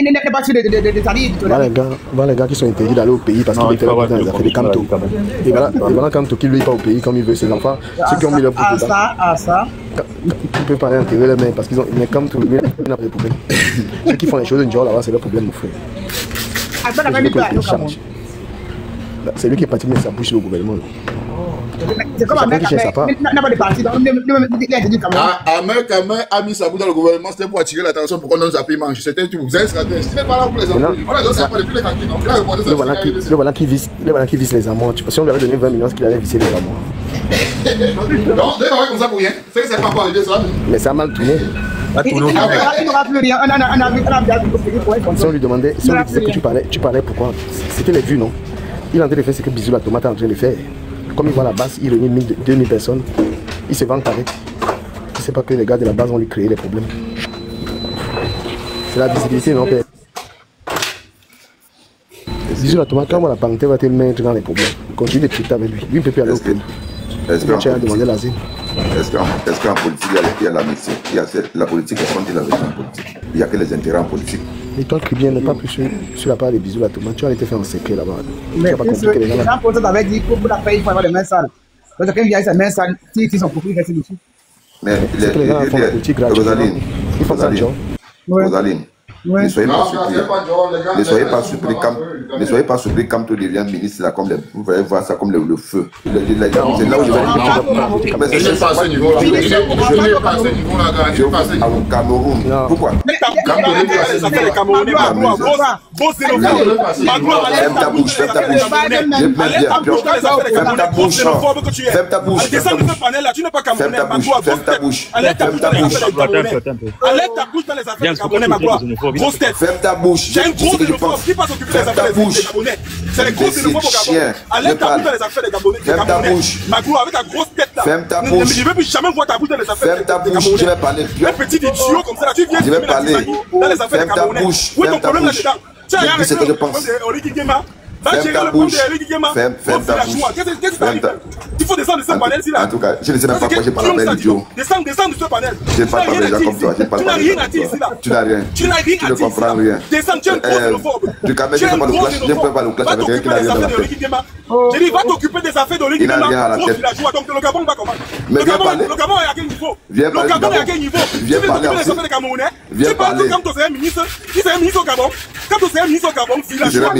n'est pas sûr de salir. Voilà les gars qui sont interdits d'aller au pays parce qu'ils étaient dans les affaires de Kamto. Et voilà Kamto qui ne lui pas au pays comme il veut ses enfants. Ceux qui ont mis leur problème. Ça. Ils peuvent pas aller enterrer les mains parce qu'ils ont. Mais Kamto, il n'a pas de problème. Ceux qui font les choses de genre là-bas, c'est leur problème, mon frère. C'est lui qui est parti mettre sa bouche au gouvernement. C'est comme Ahmed Kamel n'a pas de parti. Ahmed Kamel a mis sa bouche dans le gouvernement, c'était pour attirer l'attention pour qu'on donne sa paye manche. C'était tout. Vous avez stratège. C'était pas là pour les enfants. Le voilà qui vise les amants. Si on lui avait donné 20 millions, qu'il allait viser les amants. Non, c'est pas comme ça pour rien. C'est que c'est pas pour arriver ça. Mais ça a mal tourné. Il n'aura plus rien. Si on lui demandait, si on lui disait que tu parlais pourquoi? C'était les vues, non? Il est en train de faire ce que Bisou la tomate est en train de faire. Comme il voit la base, il réunit 2000 personnes. Il se vend avec. Il ne sait pas que les gars de la base vont lui créer des problèmes. C'est la visibilité, non, père? Bisou la tomate, quand la parenté va te mettre dans les problèmes. Continue de traiter avec lui. Lui, il ne peut plus aller au pays. Tu as demandé l'asile. Est-ce qu'en politique, il y a la mission? La politique est contre la politique. Il n'y a que les intérêts en politique. Et toi, Cribien, n'est pas plus sur la part des bisous la tomate. Tu as été fait en secret là-bas. Mais Jean-Paul t'avait dit que pour la paix, il faut avoir les mains sales. Donc, quand il y a ses mains sales, ils sont pour rester dessus. Mais les gens font la politique gratuitement. Rosaline, ne soyez pas surpris. Ne soyez pas surpris quand tu deviens ministre là, vous pouvez voir ça comme le feu. C'est là où je vais. Mais je n'ai pas à ce niveau-là. Je n'ai pas à ce niveau-là. Au Cameroun. Pourquoi? Ferme ta bouche. Ferme ta bouche. Ferme ta bouche. Ferme ta bouche. Ferme ta bouche. Ferme ta bouche. Enlève ta bouche dans les affaires de Camerounais, Magloire. Grosse tête. Ferme ta bouche. J'ai une grosse xénophobe. Qui va s'occuper des affaires des Gabonais? C'est les grosses xénophobes au Gabon. Enlève ta bouche dans les affaires des Gabonais. Ferme ta bouche. Magloire, avec ta grosse tête là. Ferme ta bouche. Je ne veux plus jamais voir ta bouche dans les affaires des Gabonais. Ferme ta bouche. Je vais parler. Un petit idiot comme ça là, tu viens de parler dans les affaires des Gabonais. Où est ton problème là-dedans? Tu as c'est ce que je pense. Ferme ta bouche. Ferme ta bouche. Qu'est-ce qui t'arrive? Il faut descendre de ce panel là. En tout cas, je ne sais même pas pourquoi j'ai parlé avec l'idiot. Descends de ce panel. Je ne parle pas des gens comme toi. Tu n'as rien à dire ici là. Tu n'as rien. Tu n'as rien à dire. Tu ne comprends rien. Descends, tu es un gros xénophobe. Tu ne peux pas le clash avec quelqu'un qui n'a rien à faire. J'ai dit, va t'occuper des affaires de l'équipe de la grosse villageois. Donc le Gabon va comment? Le Gabon est à quel niveau? Le Gabon est à quel niveau? Tu veux t'occuper des affaires des Camerounais? Tu parles que quand tu serais ministre, il serait ministre au Gabon. Quand tu serais ministre au Gabon, villageois.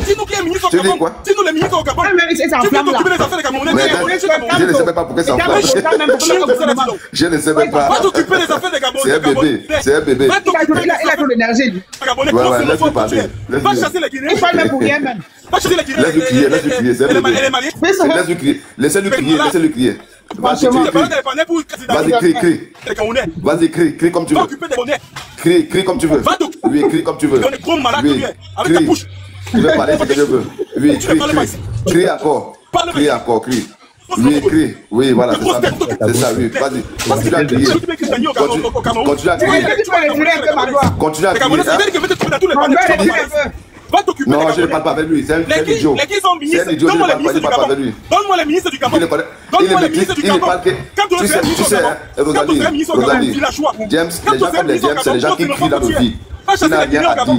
Dis-nous qui est ministre au Gabon. Dis-nous les ministres au Gabon. Tu veux t'occuper des affaires des Camerounais? Je ne sais même pas pourquoi ça enflamme. Je ne sais même pas. Va t'occuper des affaires des Gabonais. C'est un bébé. C'est un bébé. Il a trop d'énergie. Laisse-le parler. Va chasser les Guinéens. Il parle même pour rien même. Va chasser les Guinéens. Laisse-le crier. Laisse-le crier. Laissez-le crier. Laissez-le crier. Vas-y, crie. Vas-y, crie comme tu veux. Crie comme tu veux. Oui, crie comme tu veux. Oui, crie. Je vais parler ce que je veux. Oui, crie encore. Crie encore, crie. Oui, crie. Oui, voilà, c'est ça. C'est ça, oui. Vas-y. Continue à crier. Continue à crier. Continue à crier. Non, je ne parle pas avec lui. C'est un idiot. C'est un idiot. Je ne parle pas avec lui. Donne-moi les ministres du Gabon. Donne-moi les ministres du Gabon. Tu sais, Rosalie, James, les gens comme les James, c'est les gens qui crient dans nos vies. Il n'a rien à dire.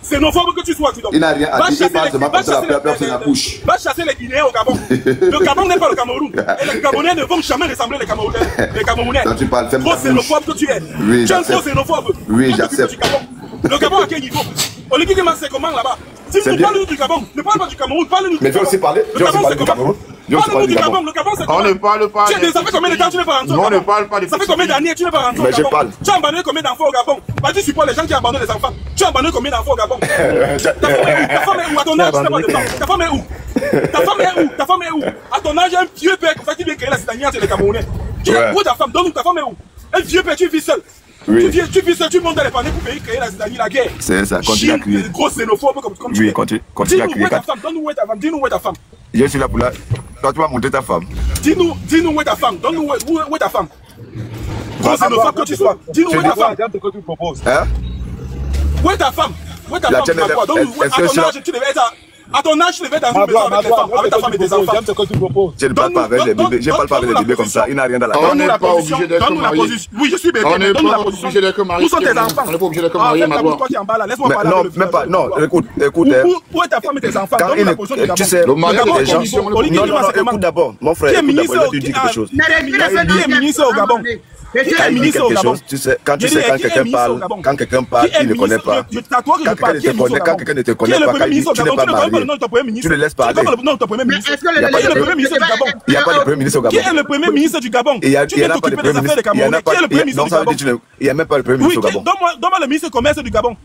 C'est xénophobe que tu sois. Il n'a rien à dire. Il parle seulement comme ça, la personne dans la bouche. Va chasser les Guinéens au Gabon. Le Gabon n'est pas le Cameroun. Et les Gabonais ne vont jamais ressembler les Camerounais. Quand tu parles, ferme ta bouche. Gros xénophobe que tu es. Oui, tu es un gros xénophobe. Oui, j'accepte. Le Gabon à quel niveau? Oligi Guéma, c'est comment là-bas? Si vous parlez du Gabon, ne parle pas du Cameroun, parlez-nous du Gabon. Mais viens aussi parler du Cameroun. Parle-nous du Gabon, le Gabon c'est quoi? On ne parle pas. Ça fait combien de temps tu n'es pas rentré au Gabon? On ne parle pas de ça fait combien d'années tu n'es pas rentré au Gabon? Tu as abandonné combien d'enfants au Gabon? Tu supportes les gens qui abandonnent les enfants. Tu as abandonné combien d'enfants au Gabon? Ta femme est où? À ton âge, tu n'as pas de temps. Ta femme est où? Ta femme est où? À ton âge, un vieux père comme ça qui vient créer la citadine chez les Camerounais. Tu es où ta femme? Donne-nous ta femme est où? Un vieux père, tu vis seul. Oui. Tu montes dans les panneaux pour créer la guerre. C'est ça, continue à crier. Gros xénophobe comme tu es. Oui, continue à crier. Donne-nous où est ta femme. Dis-nous où est ta femme. Je suis là pour là. Quand tu vas monter ta femme. Dis-nous où est ta femme. Donne-nous où est ta femme. Gros xénophobe que tu sois. Dis-nous où est ta femme. Hein? Où est ta femme? Où est ta femme? Donne-nous. À ton âge, tu devais être... À ton âge, tu devais être dans une maison avec ta femme et tes enfants. Je ne parle pas avec les bébés. Je ne parle pas avec les bébés comme ça. Il n'a rien dans la tête. On n'est pas obligé d'être marié. Oui, je suis bébé. On n'est pas obligé d'être marié. Où sont tes enfants? On n'est pas obligé d'être marié, Magua. Toi qui es en bas là, laisse-moi parler. Non, même pas. Non, écoute. Où est ta femme et tes enfants? Donne-nous la position du Gabon. Tu sais, le mariage des gens. Non, écoute d'abord. Mon frère, écoute d'abord. Je vais te dire quelque chose. Qui est ministre au Gabon? Quand il dit quelque chose, tu sais, quand quelqu'un parle, il ne connaît pas. Quand quelqu'un ne te connaît pas, quand tu n'es pas marié, tu le laisses parler. Il n'y a pas de premier ministre au Gabon. Qui est le premier ministre du Gabon? Il n'y a pas de premier ministre. Il n'y a même pas de premier ministre au Gabon. Donne-moi le ministre du commerce du Gabon.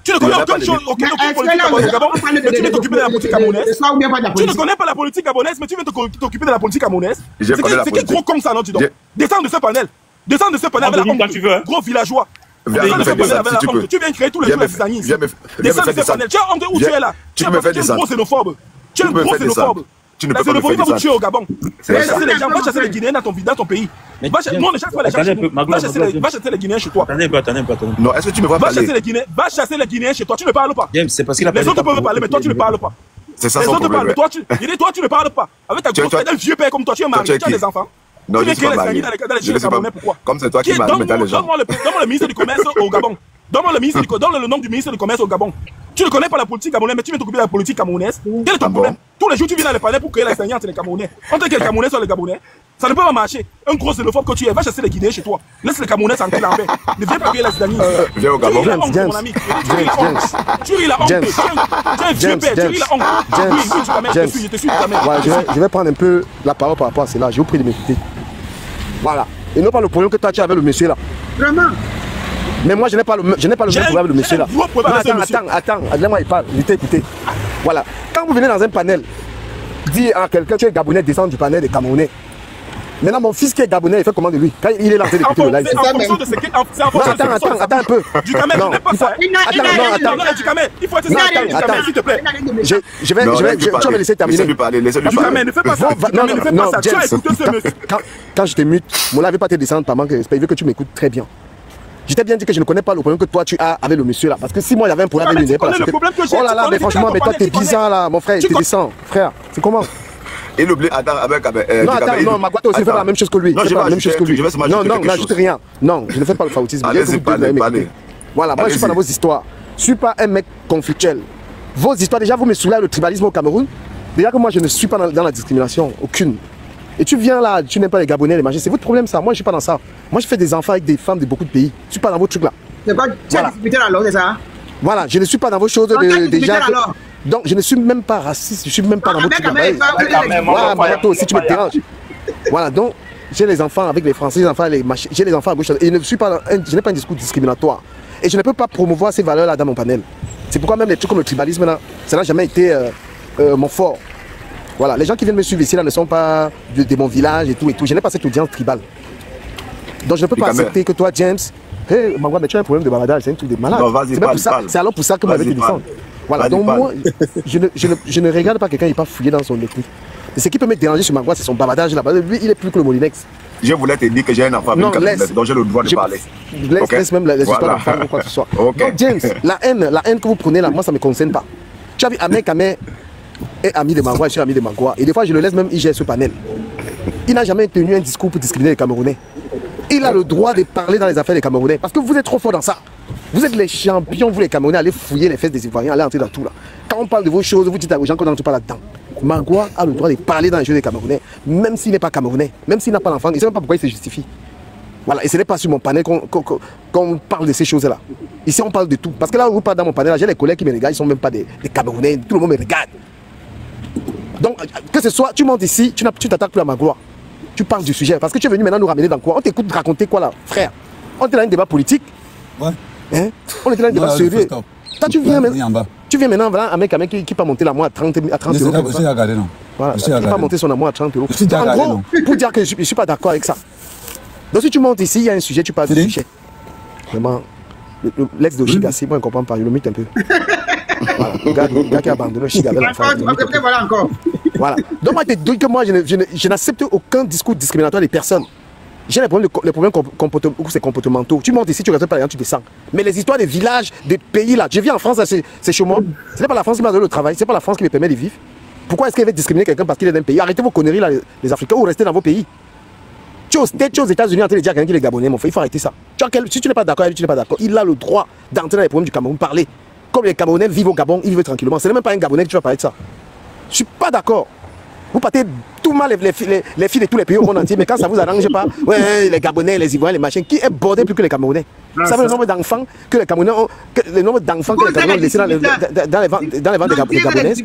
Tu ne connais aucune chose, aucune politique au Gabon, mais tu viens t'occuper de la politique gabonaise. Tu ne connais pas la politique gabonaise, mais tu viens t'occuper de la politique gabonaise. C'est quel gros con ça, non, tu dis? Descends de ce panel. Descends de ce panel avec la honte, gros villageois. Descends de ce panel avec la honte. Tu viens créer tous les jours les islamistes. Descends de ce panel. Tu as honte où tu es là. Tu es un gros xénophobe. Tu es un gros xénophobe. La xénophobie va vous tuer au Gabon. Va chasser les gens, va chasser les Guinéens dans ton pays. Non, ne chasse pas les gens. Va chasser les Guinéens chez toi. Non, est-ce que tu me vois parler? Va chasser les Guinéens chez toi. Tu ne parles pas. Les autres peuvent parler, mais toi, tu ne parles pas. C'est ça son problème. Les autres parlent, toi, tu ne parles pas. Avec ta grosse tête, un vieux père comme toi, tu es marié, tu as des enfants. Non, je ne suis pas marié. Comme c'est toi qui m'as mis dans les gens. Donne-moi le ministre du Commerce au Gabon. Donne-moi le nom du ministre du Commerce au Gabon. Tu ne connais pas la politique gabonaise, mais tu viens t'occuper de la politique camerounaise. Quel est ton problème? Tous les jours, tu viens dans les palais pour créer la saignante entre les Camerounais. Entre que les Camerounais sont les Gabonais, ça ne peut pas marcher. Un gros xénophobe que tu es, va chasser les Guinéens chez toi. Laisse les Camerounais tranquilles en paix. Ne viens pas créer la Zidanie. Viens au Gabon. Tu ris la honte. Tu ris la honte. Tu es un vieux père, tu ris la honte. Oui, je te suis, je vais prendre un peu la parole par rapport à cela. Je vous prie de m'écouter. Voilà. Et non pas le problème que toi tu as avec le monsieur là. Vraiment? Mais moi je n'ai pas le même problème avec le monsieur là. Attends, laisse-moi il parle, écoutez. Voilà. Quand vous venez dans un panel, dire à quelqu'un tu es Gabonais, descend du panel des Camerounais. Maintenant mon fils qui est Gabonais, il fait comment de lui? Quand il est lancé d'écouter le live. Attends un peu. Du Camel, je n'ai pas ça. Il faut être ça, s'il te plaît. Tu vas me laisser terminer. Du Camel, ne fais pas ça. Non, quand je te mute, Mola n'avait pas te descendre par manque de respect. Il veut que tu m'écoutes très bien. Je t'ai bien dit que je ne connais pas le problème que toi tu as avec le monsieur là. Parce que si moi j'avais un problème avec lui, oh là là, mais franchement, mais toi t'es bizarre là, mon frère, tu descends. Frère, c'est comment? Et l'oublie, attends, non, Magouato aussi fait la même chose que lui. Non, je n'ajoute rien. Non, je ne fais pas le fautisme. Allez-y, parlez. Voilà, moi je ne suis pas dans vos histoires. Je ne suis pas un mec conflictuel. Vos histoires, déjà vous me soulèvez le tribalisme au Cameroun. Déjà que moi je ne suis pas dans la discrimination, aucune. Et tu viens là, tu n'aimes pas les Gabonais, les machins, c'est votre problème ça. Moi je ne suis pas dans ça. Moi je fais des enfants avec des femmes de beaucoup de pays. Je ne suis pas dans vos trucs là. C'est quoi? Tu as discuté alors, c'est ça? Voilà, je ne suis pas dans vos choses déjà. Donc je ne suis même pas raciste, je ne suis même pas dans vos trucs là. Voilà, Magato, si tu me déranges. Voilà, donc j'ai les enfants avec les Français, les enfants, j'ai les enfants à gauche. Et je n'ai pas un discours discriminatoire. Et je ne peux pas promouvoir ces valeurs là dans mon panel. C'est pourquoi même les trucs comme le tribalisme là, ça n'a jamais été mon fort. Voilà, les gens qui viennent me suivre ici là ne sont pas de mon village et tout. Je n'ai pas cette audience tribale. Donc je ne peux pas accepter que toi, James, hey, Magua, mais tu as un problème de baladage, c'est un truc de malade. C'est alors pour ça que vous m'avez fait descendre. Voilà, donc moi, je ne regarde pas quelqu'un qui pas fouiller dans son écrit. Et ce qui peut me déranger sur Magua, c'est son bavardage là-bas. Lui, il est plus que le Molinex. Je voulais te dire que j'ai un enfant avec donc j'ai le droit de parler. Laisse même les histoires d'enfants ou quoi que ce soit. Donc James, la haine que vous prenez là, moi ça ne me concerne pas. Tu as vu Ahmed Kamé est ami de Magua, je suis ami de Magua. Et des fois je le laisse même, il gère ce panel. Il n'a jamais tenu un discours pour discriminer les Camerounais. Il a le droit de parler dans les affaires des Camerounais. Parce que vous êtes trop fort dans ça. Vous êtes les champions, vous les Camerounais, allez fouiller les fesses des Ivoiriens, allez entrer dans tout là. Quand on parle de vos choses, vous dites aux gens qu'on n'entre pas là-dedans. Magua a le droit de parler dans les jeux des Camerounais, même s'il n'est pas Camerounais, même s'il n'a pas d'enfant, il ne sait même pas pourquoi il se justifie. Voilà, et ce n'est pas sur mon panel qu'on parle de ces choses-là. Ici, on parle de tout. Parce que là où vous parlez dans mon panel, j'ai les collègues qui me regardent, ils ne sont même pas des Camerounais, tout le monde me regarde. Donc, que ce soit, tu montes ici, tu t'attaques plus à Magua. Tu parles du sujet. Parce que tu es venu maintenant nous ramener dans quoi? On t'écoute raconter quoi là, frère? On était dans un débat politique. Ouais. Hein? On était dans un débat sérieux. Toi, tu viens maintenant, voilà, un mec qui peut monter la moi à 30 euros. Je suis regardé, non. Voilà, qui peut monter son amour à 30 euros. En gros, pour dire que je ne suis pas d'accord avec ça. Donc si tu montes ici, il y a un sujet, tu parles du sujet. vraiment, l'ex de Chigassi, moi je ne comprends pas, je le mute un peu. Voilà, le gars qui a abandonné Chiga avec la femme. Voilà encore. Voilà. Donc moi je te dis que moi je n'accepte aucun discours discriminatoire des personnes. J'ai les problèmes comportementaux. Tu montes ici, tu restes pas là, tu descends. Mais les histoires des villages, des pays là, je vis en France, c'est chez moi. Ce n'est pas la France qui m'a donné le travail, c'est pas la France qui me permet de vivre. Pourquoi est-ce qu'elle veut discriminer quelqu'un parce qu'il est d'un pays? Arrêtez vos conneries là, les Africains, ou restez dans vos pays. Tu es aux États-Unis en train de dire à quelqu'un qu'il est Gabonais, mon frère, il faut arrêter ça. Si tu n'es pas d'accord, tu n'es pas d'accord. Il a le droit d'entrer dans les problèmes du Cameroun, parler. Comme les Camerounais vivent au Gabon, ils vivent tranquillement. Ce n'est même pas un Gabonais que tu vas parler de ça. Je suis pas d'accord. Vous partez tout mal les filles de tous les pays au monde entier, mais quand ça vous arrange pas, ouais, les Gabonais, les Ivoiriens, les machins, qui est bordé plus que les Camerounais? Vous savez le nombre d'enfants que les Camerounais ont, le nombre d'enfants que les Camerounais ont laissés dans les ventes des Gabonaises?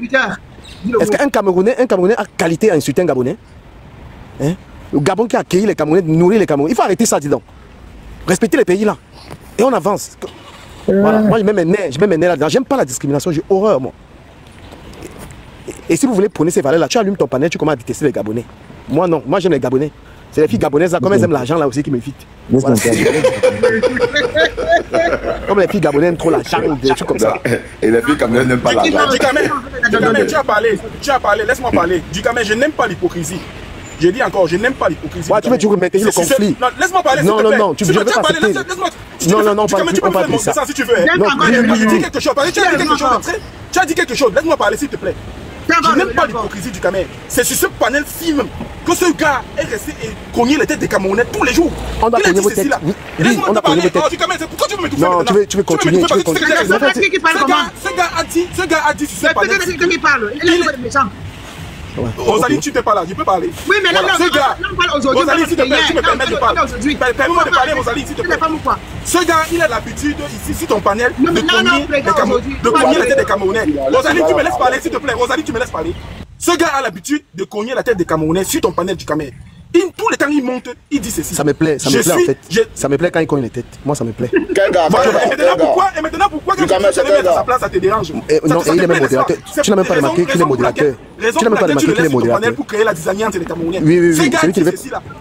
Est-ce qu'un Camerounais a qualité à insulter un Gabonais? Hein? Le Gabon qui a accueilli les Camerounais, nourrit les Camerounais. Il faut arrêter ça, dis donc. Respecter les pays là. Et on avance. Voilà. Moi, je mets mes nez là-dedans. J'aime pas la discrimination, j'ai horreur, moi. Et si vous voulez prôner ces valeurs-là, tu allumes ton panel, tu commences à détester les Gabonais. Moi, non. Moi, j'aime les Gabonais. C'est les filles gabonaises, là, comme elles aiment l'argent, là aussi, qui m'évitent. Voilà. Comme les filles gabonaises aiment trop l'argent, des trucs comme ça. Et les filles gabonaises n'aiment pas l'argent. Dukamel, tu as parlé, laisse-moi parler. Dukamel, je n'aime pas l'hypocrisie. J'ai dit encore, je n'aime pas l'hypocrisie. Ouais, tu veux toujours maintenir le conflit. Non, laisse-moi parler. Non, tu veux pas parler. Non, on parle de ça. Si tu veux. Tu as dit quelque chose, laisse-moi parler, s'il te plaît. Je n'aime pas l'hypocrisie du Cameroun. C'est sur ce panel-ci même que ce gars est resté et cogné les têtes des Camerounais tous les jours. On doit cogner vos têtes. Oui, on doit cogner vos têtes. Pourquoi tu veux me tout faire? Non, tu veux continuer. Ce gars a dit sur ce panel. C'est qui parle. Il est méchant. Rosalie, tu peux pas là, je peux parler. Oui, mais là, ce gars, Rosalie, s'il te plaît, tu me permets de parler. Permets-moi de parler, Rosalie, s'il te plaît. Ce gars, il a l'habitude, ici, sur ton panel, de cogner la tête des Camerounais. Rosalie, tu me laisses parler, s'il te plaît. Rosalie, tu me laisses parler. Ce gars a l'habitude de cogner la tête des Camerounais sur ton panel du Cameroun. Tous les temps, il monte, il dit ceci. Ça me plaît en fait. Ça me plaît quand il cogne les têtes. Moi, ça me plaît. Et maintenant, pourquoi quand tu te mets à sa place, ça te dérange? Non, il est même modérateur. Tu n'as même pas remarqué qu'il est modérateur. Tu n'as même pas remarqué qu'il est modérateur. Pour créer la désalliance des Camerounais. Oui.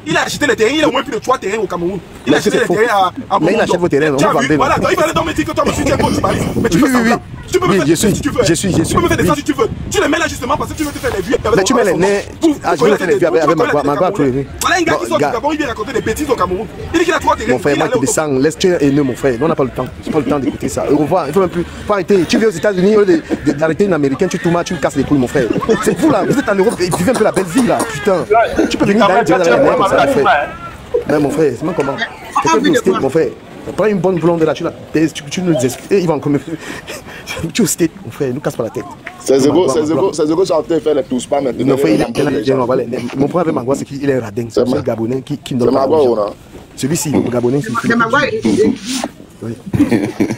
Il a acheté les terrains, il a au moins plus de 3 terrains au Cameroun. Il a acheté les terrains à mais il achète vos terrains, on va vendre. Voilà, il va donc me dire que toi, monsieur, tu es bon, tu parles. Mais tu peux faire tu peux me faire des si tu veux. Tu peux me faire des si tu veux. Tu les mets là justement parce que tu veux te faire les vues. Mais tu mets les nez. Je vais faire les vues avec Magua tous les nez. Voilà un gars qui sort du Gabon, il vient raconter des bêtises au Cameroun. Il dit qu'il a 3 terrains. Mon frère, moi qui descends, laisse tu es haineux, mon frère. On n'a pas le temps. C'est pas le temps d'écouter ça. Au revoir, il faut même plus. Faut arrêter. Tu viens aux États-Unis, d'arrêter une américaine, tu tournes, tu me casses les couilles, mon frère. C'est vous là, vous êtes en Europe, vivez un peu la belle vie là, putain. Tu peux venir dans les mains comme ça, mon frère. Mais mon frère, c'est moi comment? C'est mon frère. Prends une bonne blonde là, tu la pèses, tu nous expliques. Et ils vont comme. Tu au state, mon frère, nous casse pas la tête. C'est Zego sont en train de faire les tous pas maintenant. Mon frère, mon problème avec Magua, c'est qu'il est radin. C'est un Gabonais qui ne donne pas. Celui-ci, le Gabonais, c'est Magua. Oui.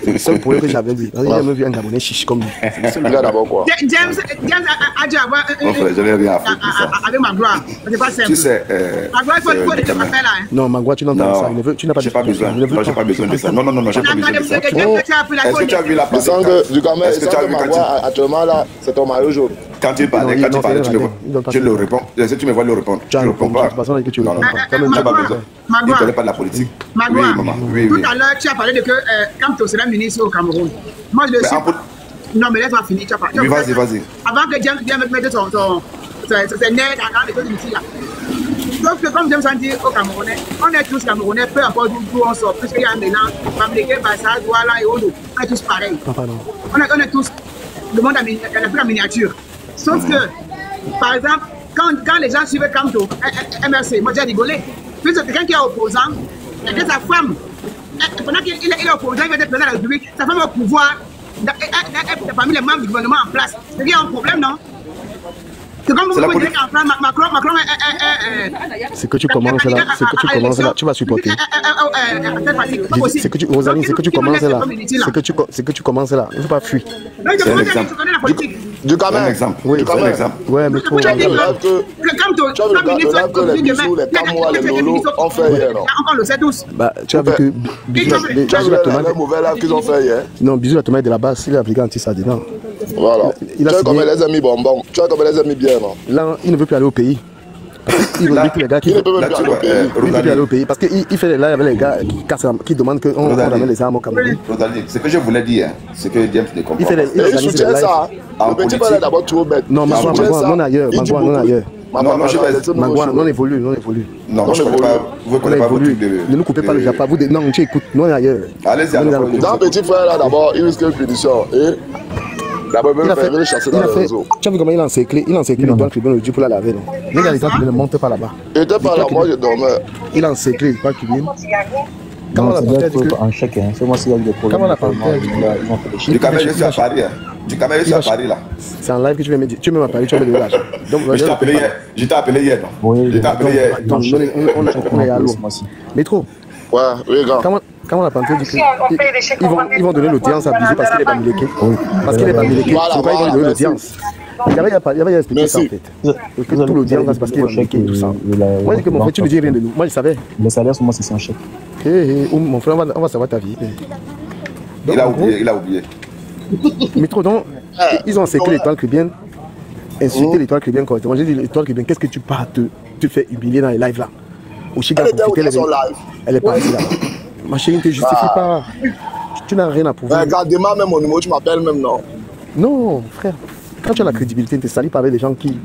C'est le seul problème que j'avais lui. J'ai jamais vu un Gabonais chiche comme lui. Regarde d'abord quoi. James a dû avoir je n'ai rien à foutre de ça. Avec Magua. C'est pas simple. Tu sais, Magua, il faut des affaires là. Non, Magua, tu n'entends pas ça. Tu n'as pas besoin. J'ai pas besoin de ça. Non, j'ai pas besoin de ça. Est-ce que tu as vu la personne du Cameroun? Est-ce que tu as vu Magua actuellement là? C'est ton maillot jaune. Quand tu parlais, tu le réponds. Est-ce que tu me vois le répondre? Tu ne réponds pas. Non, tu n'as pas besoin. Il ne connaît pas de la politique. Magua, tout à l'heure, tu as parlé de que quand tu seras ministre au Cameroun, moi je le sais. Non, mais laisse-moi finir. Oui, vas-y. Avant que James vienne mettre ses nerfs dans les choses ici là. Sauf que comme James a dit aux Camerounais, on est tous Camerounais, peu importe d'où on sort, puisqu'il y a un mélange, Bamileke, Bassa, Douala et Odo. On est tous pareils. On est tous le monde en miniature. Sauf que, par exemple, quand les gens suivent Kamto, MRC, moi j'ai rigolé. Puisque quelqu'un qui est opposant, et sa femme, pendant qu'il est opposant, il va être président de la République, sa femme est au pouvoir, parmi les membres du gouvernement en place. C'est qu'il y a un problème, non? C'est comme vous pouvez dire qu'en France, Macron c'est que tu commences là, tu vas supporter. C'est que tu commences là, c'est que tu commences là, il ne faut pas fuir. C'est un exemple. Du Cameroun, exemple. Oui, c'est un exemple. Ouais, mais trop. Tu as vu que les bisous, les Camois, les Lolo ont fait hier, non? On le sait tous. Bah, tu as vu que bisous la tomate. Mauvais lave qu'ils ont fait hier. Non, bisous la tomate de la base, il a appliqué anti-sadinant. Voilà. Tu as comme les amis bonbons. Tu as comme les amis bien, non? Là, il ne veut plus aller au pays. Il veut dire que les gars qui veulent aller au pays. Parce qu'il fait les lives avec les gars qui demandent qu'on ramène les armes au Cameroun. Ce que je voulais dire, c'est que James ne comprend pas. Il soutient ça. En politique. D'abord trop bête. Non, Magua, non ailleurs. Non, je vais Magua, non évolue. Non, je ne connais pas. Vous connaissez pas votre truc de. Ne nous coupez pas le Japon. Non, tu écoutes, non ailleurs. Allez-y, dans petit frère là d'abord, il risque une punition. Et d'abord, même faire venir chasser dans le réseau. Tu as vu comment il a encerclé l'étoile cubaine le Dieu pour la laver, non? Les gars, l'étoile cubaine ne montent pas là-bas. Il était pas là, moi je dormais. Il a encerclé l'étoile cubaine. Comment la panthère dit que... En chèque, c'est moi s'il y a eu des problèmes. Comment la panthère dit que... Du Cameroun, je suis à Paris. Du Cameroun, je suis à Paris là. C'est en live que tu veux me dire. Tu veux m'appeler, tu veux me donner l'argent. Je t'ai appelé hier. Je t'ai appelé hier, non? Oui, je t'ai appelé hier. Donc, on est à l'eau. Métro. Ouais, oui, gars. Comment la panthère dit que... Ils vont donner l'audience à Bisou parce qu'il est pas milléqué. Parce qu'il est pas milléqué. C'est pas ils vont donner l'audience. Il y avait expliqué ça en fait. Que tout l'audience, c'est parce qu'il est milléqué et tout ça. Moi, je dis que mon frère, tu ne dis rien de nous. Moi, je savais. Le salaire, c'est moi, c'est un chèque. Mon frère, on va savoir ta vie. Il a oublié. Mais trop donc, ils ont encerclé l'étoile cubaine, insulté l'étoile cubaine correctement. J'ai dit, l'étoile cubaine, qu'est-ce que tu pars te fais humilier dans les lives là? Au Chiga, elle est pas ici là. Ma chérie, ne te justifie pas. Tu n'as rien à prouver. Regarde-moi même mon numéro, tu m'appelles même, non? Non, frère. Quand tu as la crédibilité, ne te salis pas avec des gens qui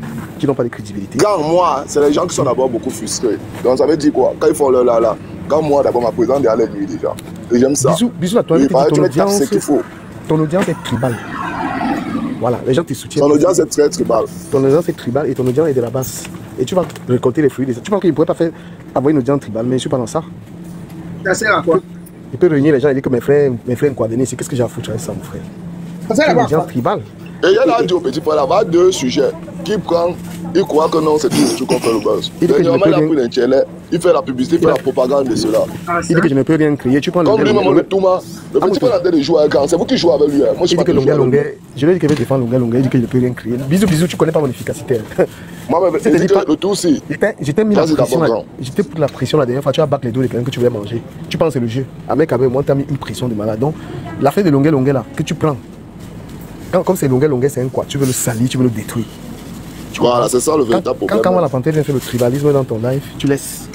n'ont pas de crédibilité. Quand moi, c'est les gens qui sont d'abord beaucoup frustrés. Donc ça veut dire quoi? Quand ils font leur là. Quand moi, d'abord, ma présence derrière les nuits déjà. Et j'aime ça. Bisous à toi. Ton audience est tribale. Voilà, les gens te soutiennent. Ton audience est très tribale. Ton audience est tribale et ton audience est de la base. Et tu vas récolter les fruits de ça. Tu penses qu'il ne pourrait pas avoir une audience tribale, mais je ne suis pas dans ça. Ça sert à quoi? Il peut réunir les gens et dire que mes frères quoi donner. C'est qu'est-ce que j'ai à foutre avec ça, mon frère? Ça sert à quoi? Une audience tribale. Et il y a là, dit au petit frère, là-bas, deux sujets. Qui prend, il croit que non, c'est tout qu'on fait le buzz. Dernièrement, il a pris l'intérêt, il fait la publicité, il fait la propagande de cela. Il dit que je ne peux rien créer. Tu prends comme lui-même, le Touma, le petit frère a de jouer avec c'est vous qui jouez avec lui. Moi, je suis pas Longuet. Je lui ai dit qu'il veut défendre Longuet, il dit qu'il ne peut rien créer. Bisous, tu connais pas mon efficacité. Moi, mais le tout aussi. J'étais mis la pression. J'étais pour la pression la dernière fois. Tu as battu les dos de quelqu'un que tu voulais manger. Tu penses que c'est le jeu. Avec moi, tu as mis une pression de malade. Donc, l'affaire de Longuet là, que tu prends. Comme c'est Longuet, c'est un quoi? Tu veux le salir, tu veux le détruire. Voilà, c'est ça le véritable problème. Quand la panthère vient faire le tribalisme dans ton live, tu laisses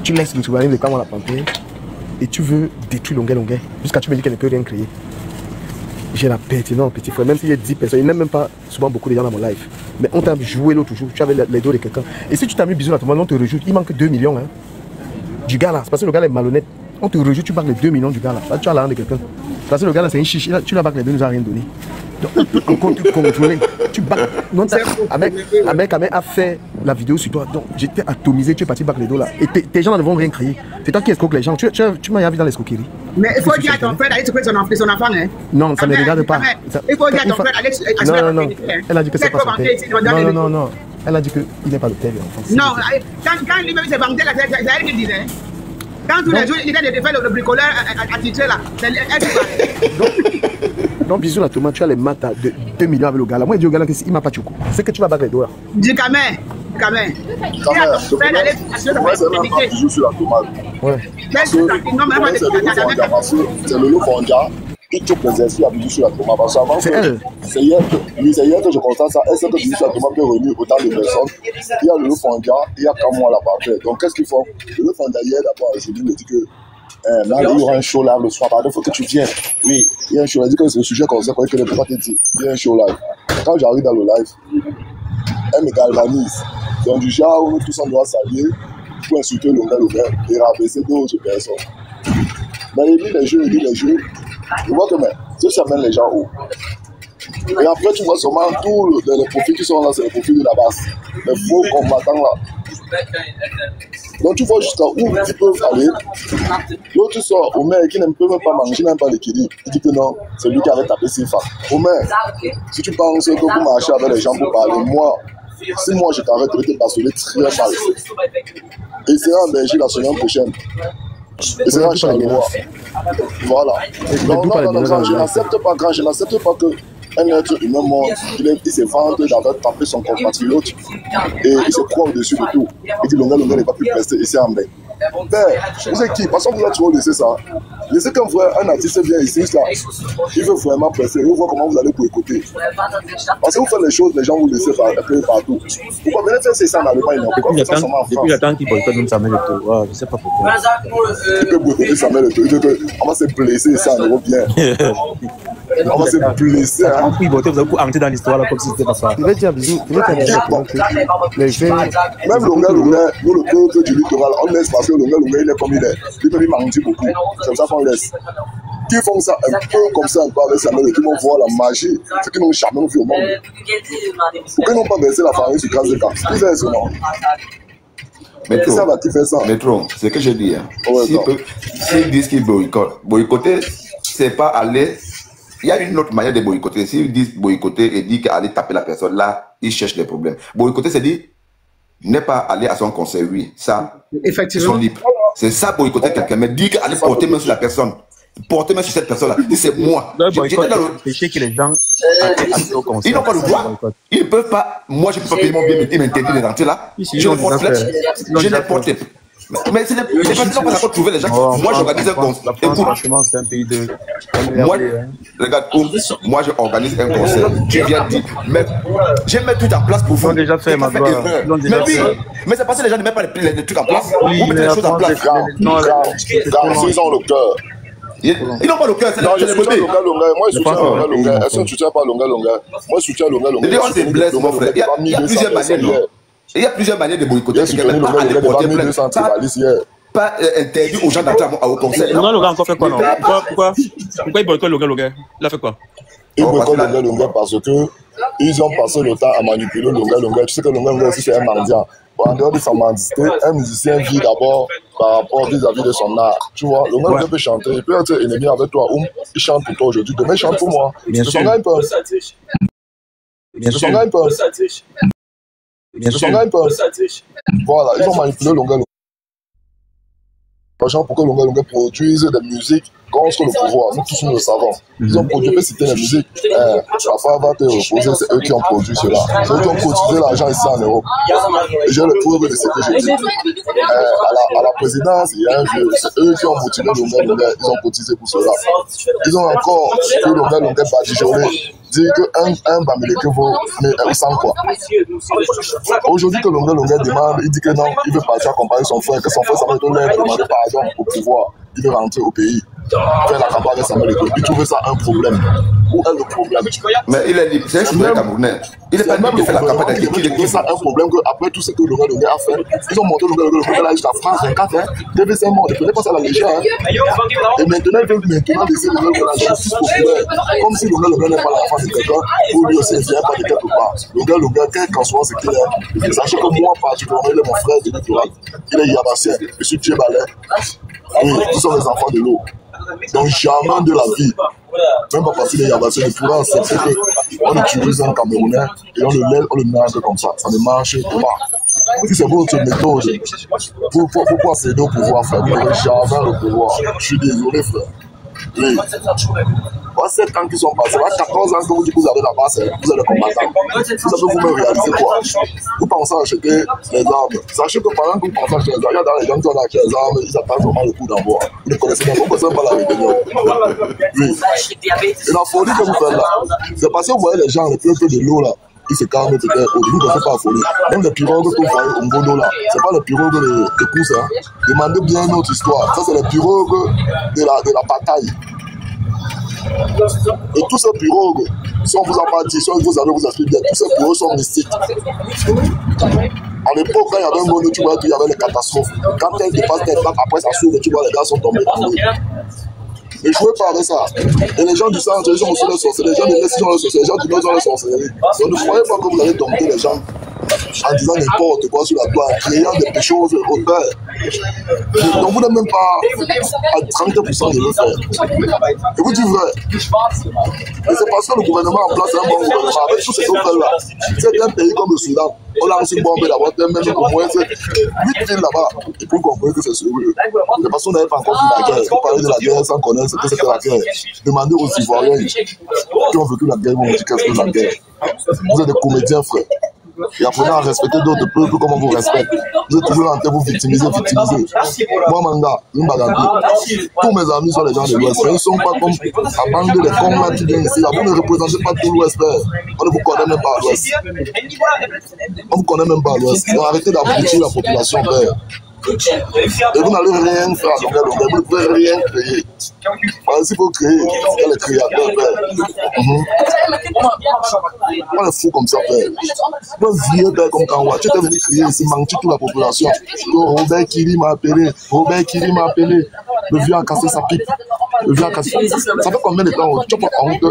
le tribalisme de Kamala la panthère et tu veux détruire Longuet jusqu'à tu me dis qu'elle ne peut rien créer. J'ai la pertinence, petit frère, même s'il y a 10 personnes, il n'aime même pas souvent beaucoup de gens dans mon live. Mais on t'a joué l'autre jour, tu avais les dos de quelqu'un. Et si tu t'as mis bisous là, tout le monde te rejoute, il manque 2 millions. Hein, du gars là, c'est parce que le gars est malhonnête. On te rejoute, tu marques les 2 millions du gars là. Là tu as l'argent de quelqu'un. Parce que le gars là c'est un chichi, tu l'as marqué les deux, il nous a rien donné. Donc on compte contrôler. Tu bats. Non, Ahmed a fait la vidéo sur toi. Donc j'étais atomisé, tu es parti battre les dos là. Et tes gens ne vont rien crier. C'est toi qui escroque les gens. Tu m'as vu dans l'escroquerie. Mais il faut dire à ton frère d'aller trouver son enfant. Hein? Non, ça ne regarde pas. Il faut dire à ton frère d'aller. Non. Elle a dit que c'est pas son père. Non. Elle a dit qu'il n'est pas le père de l'enfant. Non, quand lui-même s'est vanté, c'est elle qui disait. Quand tous les jours, il a de faire le bricoleur attitré là, c'est elle qui parlait. Donc, bisous là, Thomas, tu as les maths de 2 millions avec le gars là. Moi, je dis au gars là qu'il m'a pas choco. C'est que tu vas battre les doigts. Du Camer. C'est toujours sur la tomate. Ouais. C'est le lot Fondia qui choque les esprits à bisous sur la tomate. Parce qu'avant, c'est hier que je constate ça. Elle sait que bisous sur la tomate peut réunir autant de personnes. Il y a le lot Fondia, il y a Kamwa là-bas. Donc, qu'est-ce qu'ils font? Le lot Fondia, hier d'abord, je lui dis que là, il y aura un show là le soir. Pardon, il faut que tu viennes. Oui, il y a un show là. Il dit que c'est le sujet comme ça, que ne peut pas te dire. Il y a un show live. Quand j'arrive dans le live, elle me galvanise. Donc, du genre, où tous on doit s'allier pour insulter le gars et rabaisser d'autres personnes. Mais il dit les jeux. Tu vois que ça amène les gens haut. Et après, tu vois seulement tous les profils qui sont là, c'est les profils de la base. Les faux combattants là. Donc tu vois jusqu'à où ils peuvent aller. L'autre sort au maire qui ne peut même pas manger, même pas l'équilibre. Il dit que non, c'est lui qui avait tapé ses femmes. Au maire, si tu penses que vous marchez avec les gens pour parler, si moi je t'arrête de te passer très mal. Et c'est en Belgique la semaine prochaine. Et c'est en Charleroi. Voilà. Non, je n'accepte pas que un être humain mort, il se vante d'avoir tapé son compatriote et il se croit au-dessus de tout. Il dit Longuet n'est pas plus pressé et c'est en bain. Vous êtes qui? Parce que vous avez toujours laissé ça. Laissez qu'un artiste vient ici, là, il veut vraiment presser, il veut voir comment vous allez boycotter. Parce que vous faites les choses, les gens vous laissez partout. Pourquoi venez faire ça en Allemagne? Pourquoi vous faites ça en France? Depuis le temps qu'il boycotte même Samuel Eto'o, je ne sais pas pourquoi. Il peut boycotter Samuel Eto'o, on va se blesser, ça en Europe bien. On va se blesser. Vous allez entrer dans l'histoire comme si c'était pas ça. Je vais dire, même Longa, nous, le peuple du littoral, on laisse parce que Longa, il est comme il est. Il peut lui mentir beaucoup. C'est comme ça qu'on laisse. Qui font ça un peu comme ça, un peu avec Samuel Eto'o, qui vont voir la magie, ce qu'ils n'ont jamais vu au monde. Pourquoi ils n'ont pas versé la famille sur grâce de cas? Qui fait ça, non? Métro, c'est ce que je dis. S'ils disent qu'ils boycottent, boycotter, c'est pas aller. Il y a une autre manière de boycotter. S'ils disent boycotter et disent qu'aller taper la personne, là, ils cherchent des problèmes. Boycotter, c'est dire ne pas aller à son concert, oui. Ça, effectivement. Ils sont libres. C'est ça, boycotter quelqu'un. Mais dire qu'aller porter main sur la personne, porter main sur cette personne-là, c'est moi. Péché que les gens au concert. Ils n'ont pas le droit. Ils ne peuvent pas. Moi, je ne peux pas payer mon billet, ils m'interdisent de rentrer là. Je ne porte pas. Je n'ai porté. Mais c'est pas qu'on a pas trouvé les gens. Moi, j'organise un concert. Franchement, c'est un pays de. Regarde, moi, j'organise un concert. Tu viens dire, mais je mets tout en place pour vous. Ils l'ont déjà fait, ma gloire. Mais oui, mais c'est parce que les gens ne mettent pas les trucs en place. Vous mettez les choses en place. Ils ont le cœur. Ils n'ont pas le cœur, c'est non, je soutiens Longa. Moi, je soutiens Longa. Est-ce que tu ne soutiens pas Longa? Moi, je soutiens Longa. On se blesse, mon frère. Il y a plusieurs manières. Il y a plusieurs manières de boycotter. Pas interdit aux gens d'entrer au concert. Longa encore fait quoi, non? Pourquoi il boycotte Longa? Il a fait quoi? Ils boycottent Longa parce que ils ont passé le temps à manipuler Longa. Tu sais que Longa aussi c'est un mendiant. En dehors de sa mendicité, un musicien vit d'abord par rapport vis-à-vis de son art. Tu vois, Longa peut chanter, il peut être ennemi avec toi. Il chante pour toi aujourd'hui, demain il chante pour moi. Bien sûr. Voilà, ils ont manipulé Longa. Pour que Longa produise des musiques contre le pouvoir. Nous tous nous le savons. Ils ont produit, je peux citer la musique. La femme va te reposer, c'est eux qui ont produit cela. C'est eux qui ont cotisé l'argent ici en Europe. Et j'ai le preuve de ce que je dis. À la présidence, il y a un jeu. C'est eux qui ont motivé Longa. Ils ont cotisé pour cela. Ils ont encore que Longa badigeonné. Dire qu'un Bamileke vaut 100 quoi. Aujourd'hui que Longa demande, il dit que non, il veut partir accompagner son frère, que son frère Samuel Eto'o demander pardon au pouvoir. Il veut rentrer au pays. Faire la campagne avec Samuel Eto'o. Il trouve ça un problème. Où est le problème? Mais il est libre, c'est un citoyen camerounais. Il n'est pas libre de faire la campagne avec il trouve ça un problème qu'après tout ce que Longa a fait, ils ont monté Longa là jusqu'à France 24. DVC est mort, ne prenez pas ça à la légère. Et maintenant, ils veulent laisser Longa la justice populaire. Comme si Longa n'est pas la face de quelqu'un, ou lui aussi, il ne vient pas de quelque part. Longa, quel qu'en soit ce qu'il est, sachez que moi, particulièrement, il est mon frère de l'électorat. Il est Yabassien, je suis Djebalais. Oui, nous sommes les enfants de l'eau. Donc, jamais de la vie, même pas parce qu'il est Yabassien, il pourra accepter qu'on utilise un Camerounais et on le nage comme ça. Ça ne marche pas. Si c'est votre méthode, pourquoi céder au pouvoir, frère? Vous n'avez jamais le pouvoir. Je suis désolé, frère. Oui. 7 ans qui sont passés, 14 ans que vous dites que vous avez la base, vous êtes le combattant. Vous avez vous-même réalisé quoi? Vous pensez acheter les armes. Sachez que pendant que vous pensez acheter les armes, il y a dans les gens qui ont acheté les armes, ils attendent vraiment le coup d'envoi. Vous ne connaissez pas, vous ne connaissez pas la rébellion. Oui. Et la folie que vous faites là, c'est parce que vous voyez les gens, les peuples de l'eau là, ils se calment peut-être. Au début, vous ne faites pas la folie. Même les pirogues que vous voyez au Ngono là, ce n'est pas les pirogues de pouce. Hein. Demandez bien notre histoire. Ça, c'est les pirogues de la bataille. Et tous ces pirogues, si on vous a pas dit, si vous avez vous expliqué bien, tous ces pirogues sont mystiques. À l'époque, quand il y avait un monde, tu vois qu'il y avait les catastrophes. Quand elles dépassent tes bacs, après ça s'ouvre, tu vois les gars sont tombés dans l'eau. Ne jouez pas avec ça. Et les gens du centre, les gens aussi les sorcelleries, les gens de l'Est sont les sorcelleries, les gens du Nord sont les sorcelleries. Donc ne croyez pas que vous allez dompter les gens en disant n'importe quoi sur la toile, en créant des choses au père. Donc vous n'êtes même pas à 30% de le faire. Et vous dites vrai. Et c'est parce que le gouvernement en place un bon gouvernement avec tous ces autres-là. C'est un pays comme le Soudan. On a aussi bombé là-bas, même au moins 8 villes là-bas. Et pour comprendre que c'est sérieux. C'est parce qu'on n'avait pas encore vu la guerre. Vous parlez de la guerre sans connaître ce que c'était la guerre. Demandez aux Ivoiriens qui ont vécu la guerre, ils vont vous dire qu'est-ce que la guerre. Vous êtes des comédiens, frère. Et apprenez à respecter d'autres peuples comme on vous respecte. Vous êtes toujours en train de vous victimiser. Moi, Manga, tous mes amis sont les gens de l'Ouest. Ils ne sont pas comme à bande de cons là qui viennent ici. Là. Vous ne représentez pas tout l'Ouest. On ne vous connaît même pas à l'Ouest. On ne vous connaît même pas à l'Ouest. Donc arrêtez d'abrutir la population, père. Et vous n'allez rien faire à longueur, vous ne pouvez rien créer. Parce qu'il faut créer, il y a les créateurs, père. On est fou comme ça, père. Un vieux père comme Kanwa, tu étais venu crier ici, mentir toute la population. Robert Kiri m'a appelé, Robert Kiri m'a appelé. Le vieux a cassé sa pipe. Le vieux a cassé. Ça fait combien de temps tu n'as pas honte?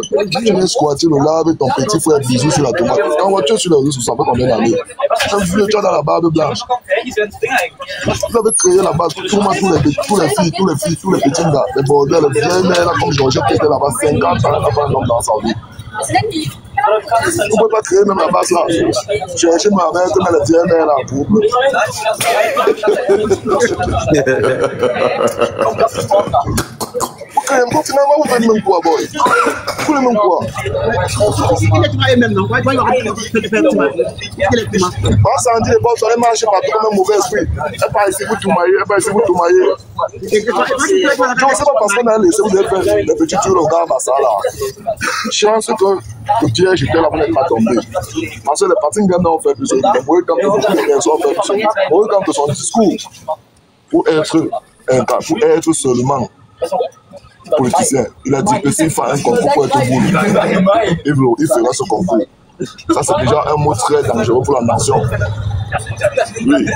Tu viens squatter le lave avec ton petit frère bisou sur la tomate. Quand tu es sur les réseaux, ça fait combien d'années? Un vieux, tu as dans la barbe blanche. Vous avez créé la base, tous les filles, tous les petits gars, les bordels, les vieilles mères là, comme Georgette qui était là-bas 50 ans, elle n'a pas un homme dans sa vie. Vous ne pouvez pas créer même la base là. Cherchez ma mère, comme les vieilles mères là, couple. Finalement, vous faites même quoi, boy? Vous faites même quoi? Ça en dit les boss, on est marché partout comme un mauvais esprit. Elle part ici, vous tout maillez, elle part ici, vous tout maillez. Je ne sais pas parce qu'on a laissé vous faire les petits tours au gars, ça là. Chance que le piège était là, vous n'êtes pas tombé. Parce que les partis gagnent ont fait plus. Les mauvais quand beaucoup de personnes ont fait plus. Les mauvais quand son discours pour être seulement politicien, il a dit que s'il fait un concours pour être boulot, il fera ce concours. Ça, c'est déjà un mot très dangereux pour la nation. Oui.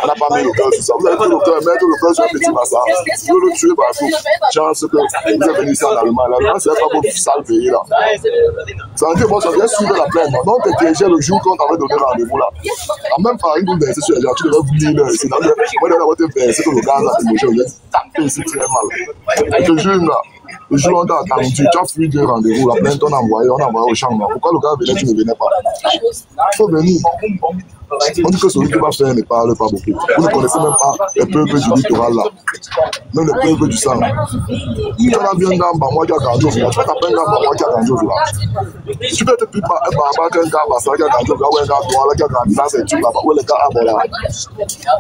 On n'a pas mis le cœur sur ça. Vous avez pris le cœur, mettre le cœur sur un petit massage. Vous le tuez partout. Chance que vous êtes venu ici en Allemagne. L'Allemagne, c'est pas votre sale pays là. Ça veut dire que ça vient suivre la plaine. Donc, tu es piégé le jour qu'on t'avait donné rendez-vous là. Même par exemple, vous sur les gens, tu devais vous dire, c'est dans le. Moi, je vais te verser que le gars là, je vais taper ici très mal. Je te jure là. Le jour où on t'a attendu, tu as fui deux rendez-vous, la plainte on a envoyé au champ. Pourquoi le gars venait, tu ne venais pas? Il faut venir. On dit que celui qui va faire ne parle pas beaucoup. Vous ne connaissez même pas les peuples du littoral là. Même les peuples du sang. Tu as bien un moi qui a grandi au village. Tu peux t'appeler un moi qui a grandi au village. Tu peux te piper un baba qui a grandi au village, ou un gars droit qui a grandi là, c'est tu là-bas, ou les gars à Bola.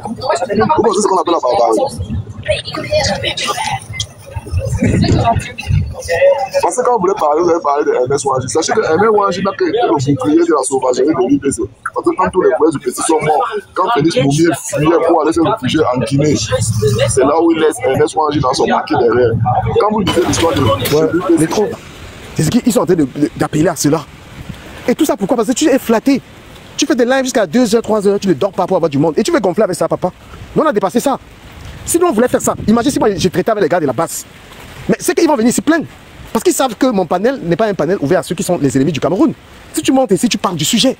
Vous connaissez ce qu'on appelle la barbarie? Parce que quand vous voulez parler, vous allez parler de MS Wanji. Sachez que MS Wanji n'a été le bouclier de la sauvagerie de l'UPC. Parce que quand tous les frères du PC sont morts, quand Félix Moumier fuyait pour aller se réfugier en Guinée, c'est là où il laisse MS Wanji dans son maquis derrière. Quand vous lisez l'histoire de les troupes, c'est ce qu'ils sont en train d'appeler à cela. Et tout ça pourquoi? Parce que tu es flatté. Tu fais des lives jusqu'à 2h, 3h, tu ne dors pas pour avoir du monde. Et tu veux gonfler avec ça, papa. Nous, on a dépassé ça. Sinon, on voulait faire ça. Imagine si moi, j'ai traité avec les gars de la base. Mais c'est qu'ils vont venir s'y plaindre. Parce qu'ils savent que mon panel n'est pas un panel ouvert à ceux qui sont les ennemis du Cameroun. Si tu montes ici, tu parles du sujet.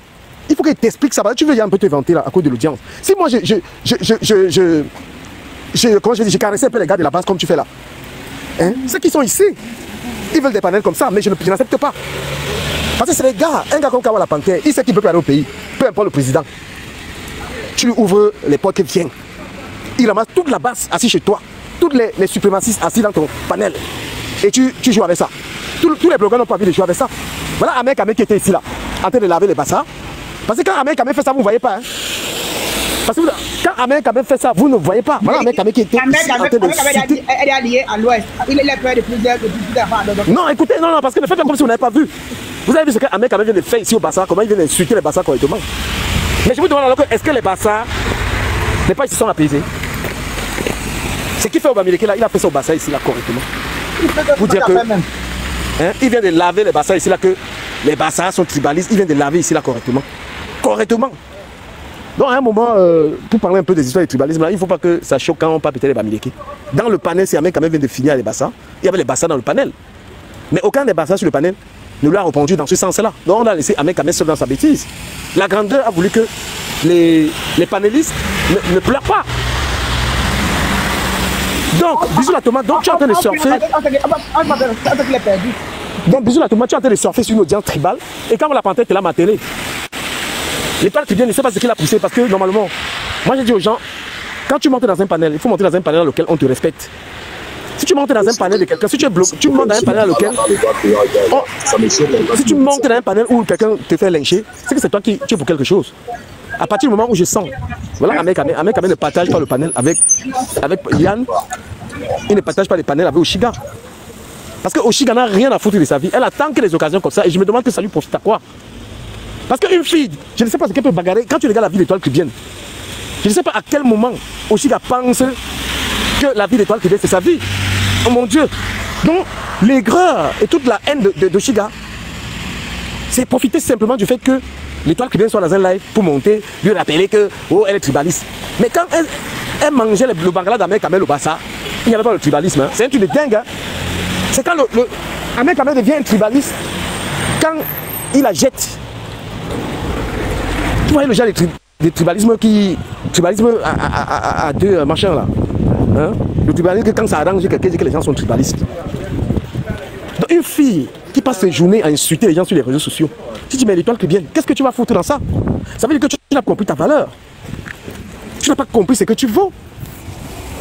Il faut qu'ils t'expliquent ça. Tu veux un peu te vanter là, à cause de l'audience. Si moi, comment je vais dire, j'ai caressé un peu les gars de la base comme tu fais là. Hein? Ceux qui sont ici, ils veulent des panels comme ça, mais je n'accepte pas. Parce que c'est les gars, un gars comme Kawa la Panthère, il sait qu'il peut plus aller au pays, peu importe le président. Tu lui ouvres les portes qui viennent. Il ramasse toute la base assis chez toi. Tous les suprémacistes assis dans ton panel. Et tu joues avec ça. Tous les blogueurs n'ont pas envie de jouer avec ça. Voilà Ahmed Kamé qui était ici là, en train de laver les bassins. Parce que quand Ahmed Kamé fait ça, vous ne voyez pas. Hein? Parce que quand Ahmed Kamé fait ça, vous ne voyez pas. Voilà Ahmed Kamé qui était ici en train de citer. Elle est alliée à l'Ouest. Il est le père de plusieurs Non, écoutez, non, parce que ne faites pas comme si vous n'avez pas vu. Vous avez vu ce qu'Ahmed Kamé vient de faire ici au bassin, comment il vient d'insulter les bassins correctement. Mais je vous demande alors, est-ce que les bassins, les pas ici sont apaisés? Ce qu'il fait au Bamileke là, il a fait son bassin ici là correctement. Pour dire que il vient de laver les bassins ici là, que les bassins sont tribalistes, il vient de laver ici là correctement. Correctement. Donc à un moment, pour parler un peu des histoires du tribalisme là, il ne faut pas que ça choque quand on parle peut-être les Bamileke. Dans le panel, si Ahmed quand même vient de finir les bassins, il y avait les bassins dans le panel. Mais aucun des bassins sur le panel ne lui a répondu dans ce sens-là. Donc on a laissé Ahmed Kamé seul dans sa bêtise. La grandeur a voulu que les panélistes ne pleurent pas. Donc, bisous la tomate, donc tu es en train de surfer. Donc, bisous la tomate, tu es en train de surfer sur une audience tribale. Et quand la panthère était là, ma télé, les pères qui viennent, ne savent pas ce qu'il a poussé. Parce que normalement, moi j'ai dit aux gens, quand tu montes dans un panel, il faut monter dans un panel dans lequel on te respecte. Si tu montes dans un panel de quelqu'un, si tu es bloqué, tu montes dans un panel lequel. Si tu montes dans un panel où quelqu'un te fait lyncher, c'est que c'est toi qui tu es pour quelque chose. À partir du moment où je sens, voilà, Ahmed ne partage pas le panel avec Yann, il ne partage pas le panel avec Oshiga. Parce que Oshiga n'a rien à foutre de sa vie. Elle attend que des occasions comme ça et je me demande que ça lui profite à quoi. Parce qu'une fille, je ne sais pas ce qu'elle peut bagarrer quand tu regardes la vie d'étoile cubienne. Je ne sais pas à quel moment Oshiga pense que la vie d'étoile cubienne c'est sa vie. Oh mon Dieu. Donc l'aigreur et toute la haine d'Oshiga, c'est profiter simplement du fait que l'étoile cubienne soit dans un live pour monter, lui rappeler que oh, elle est tribaliste. Mais quand elle mangeait le bangala d'Ahmed Kamel au Bassa, il n'y avait pas le tribalisme. Hein. C'est un truc de dingue. Hein. C'est quand Ahmed Kamel devient un tribaliste, quand il la jette. Tu vois le genre de tribalisme qui. Tribalisme à deux machins là. Hein? Le tribalisme, quand ça arrange quelqu'un, dit que les gens sont tribalistes. Donc une fille qui passe ses journées à insulter les gens sur les réseaux sociaux, tu dis mais l'étoile cubienne, qu'est-ce que tu vas foutre dans ça? Ça veut dire que tu n'as pas compris ta valeur. Tu n'as pas compris ce que tu vaux.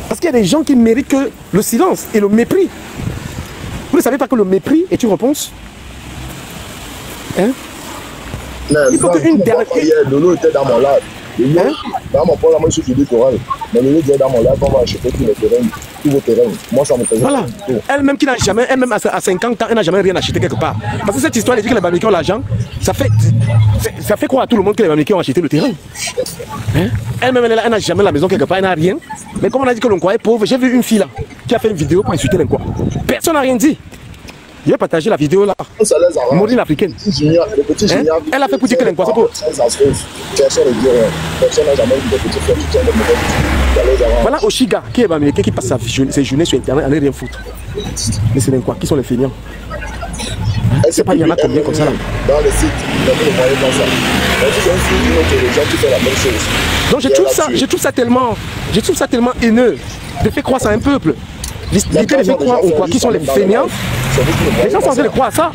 Parce qu'il y a des gens qui méritent que le silence et le mépris. Vous ne savez pas que le mépris est une réponse? Hein? Il faut qu'une dernière... Lolo était dans mon live. Dans mon programme, moi je suis du Coran. Mais Lolo était dans mon live, on va acheter tous les terrains, tous vos terrains. Moi ça me faisait. Voilà. Elle-même qui n'a jamais, elle-même à 50 ans, elle n'a jamais rien acheté quelque part. Parce que cette histoire, elle dit que les Bamileke ont l'argent, ça fait croire à tout le monde que les Bamileke ont acheté le terrain. Hein? Elle-même, elle n'a jamais la maison quelque part, elle n'a rien. Mais comme on a dit que l'on croyait pauvre, j'ai vu une fille là qui a fait une vidéo pour insulter l'Inquois. Personne n'a rien dit. Je vais partager la vidéo là. Maureen africaine. Hein? Elle a fait pour dire que l'Inquois c'est pauvre. Voilà Oshiga qui est Bamileke qui passe ses journées sur internet, elle n'est rien foutre. Mais c'est l'Inquois qui sont les feignants. Je ne sais pas, il y en a combien comme ça là. Dans les sites, vous ne voyez pas ça. Les gens qui font la même chose. Donc je trouve ça tellement haineux de faire croire à un peuple. L'idée de faire croire aux quoi qui sont les feignants. Les gens sont en train de croire à ça.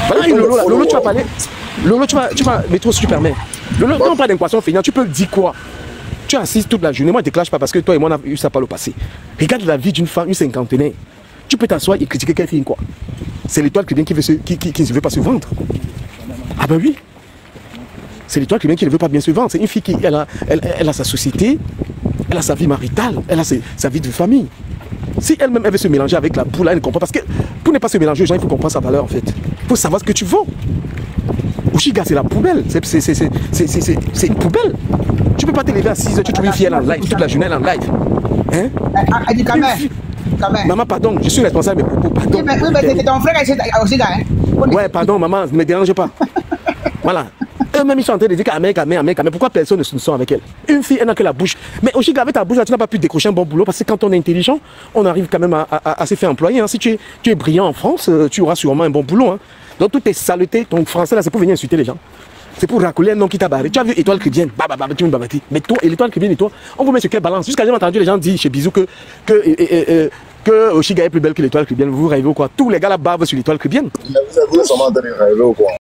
Voilà une Lolo là. Lolo tu vas parler. Lolo tu vas mettre si tu permets. Lolo quand on parle d'un poisson feignant, tu peux dire quoi? Tu assistes toute la journée. Moi je ne te clash pas parce que toi et moi on a eu ça par le passé. Regarde la vie d'une femme, une cinquantenaire. Tu peux t'asseoir et critiquer quelle fille quoi. C'est l'étoile qui ne veut pas se vendre. Ah ben oui. C'est l'étoile qui ne veut pas bien se vendre. C'est une fille qui elle a sa société, elle a sa vie maritale, elle a sa vie de famille. Si elle-même elle veut se mélanger avec la poule, elle ne comprend pas. Parce que pour ne pas se mélanger aux gens, il faut comprendre sa valeur en fait. Il faut savoir ce que tu vaux. Oshiga, c'est la poubelle. C'est une poubelle. Tu ne peux pas te lever à 6h, tu trouves une fille elle en live, toute la journée elle en live. Hein? Maman, pardon, je suis responsable de mes propos. Pardon. Oui, mais c'est ton frère Oshiga, hein? Ouais, pardon, maman, ne me dérange pas. Voilà. Eux-mêmes, ils sont en train de dire qu'Amé, pourquoi personne ne se sent avec elle? Une fille, elle n'a que la bouche. Mais Oshiga, avec ta bouche, là, tu n'as pas pu décrocher un bon boulot parce que quand on est intelligent, on arrive quand même à se faire employer. Hein. Si tu es brillant en France, tu auras sûrement un bon boulot. Hein. Donc, toutes tes saletés, ton français, là, c'est pour venir insulter les gens. C'est pour racoler un nom qui t'a barré. Tu as vu Étoile Cubienne, tu me babati. Mais toi, et l'Étoile Cubienne et toi, on vous met sur quelle balance? Jusqu'à j'ai entendu les gens dire chez Bisou que Oshiga est plus belle que l'Étoile Cubienne. Vous rêvez ou quoi? Tous les gars là bavent sur l'Étoile Cubienne. Vous êtes sûrement en train de rêver ou quoi?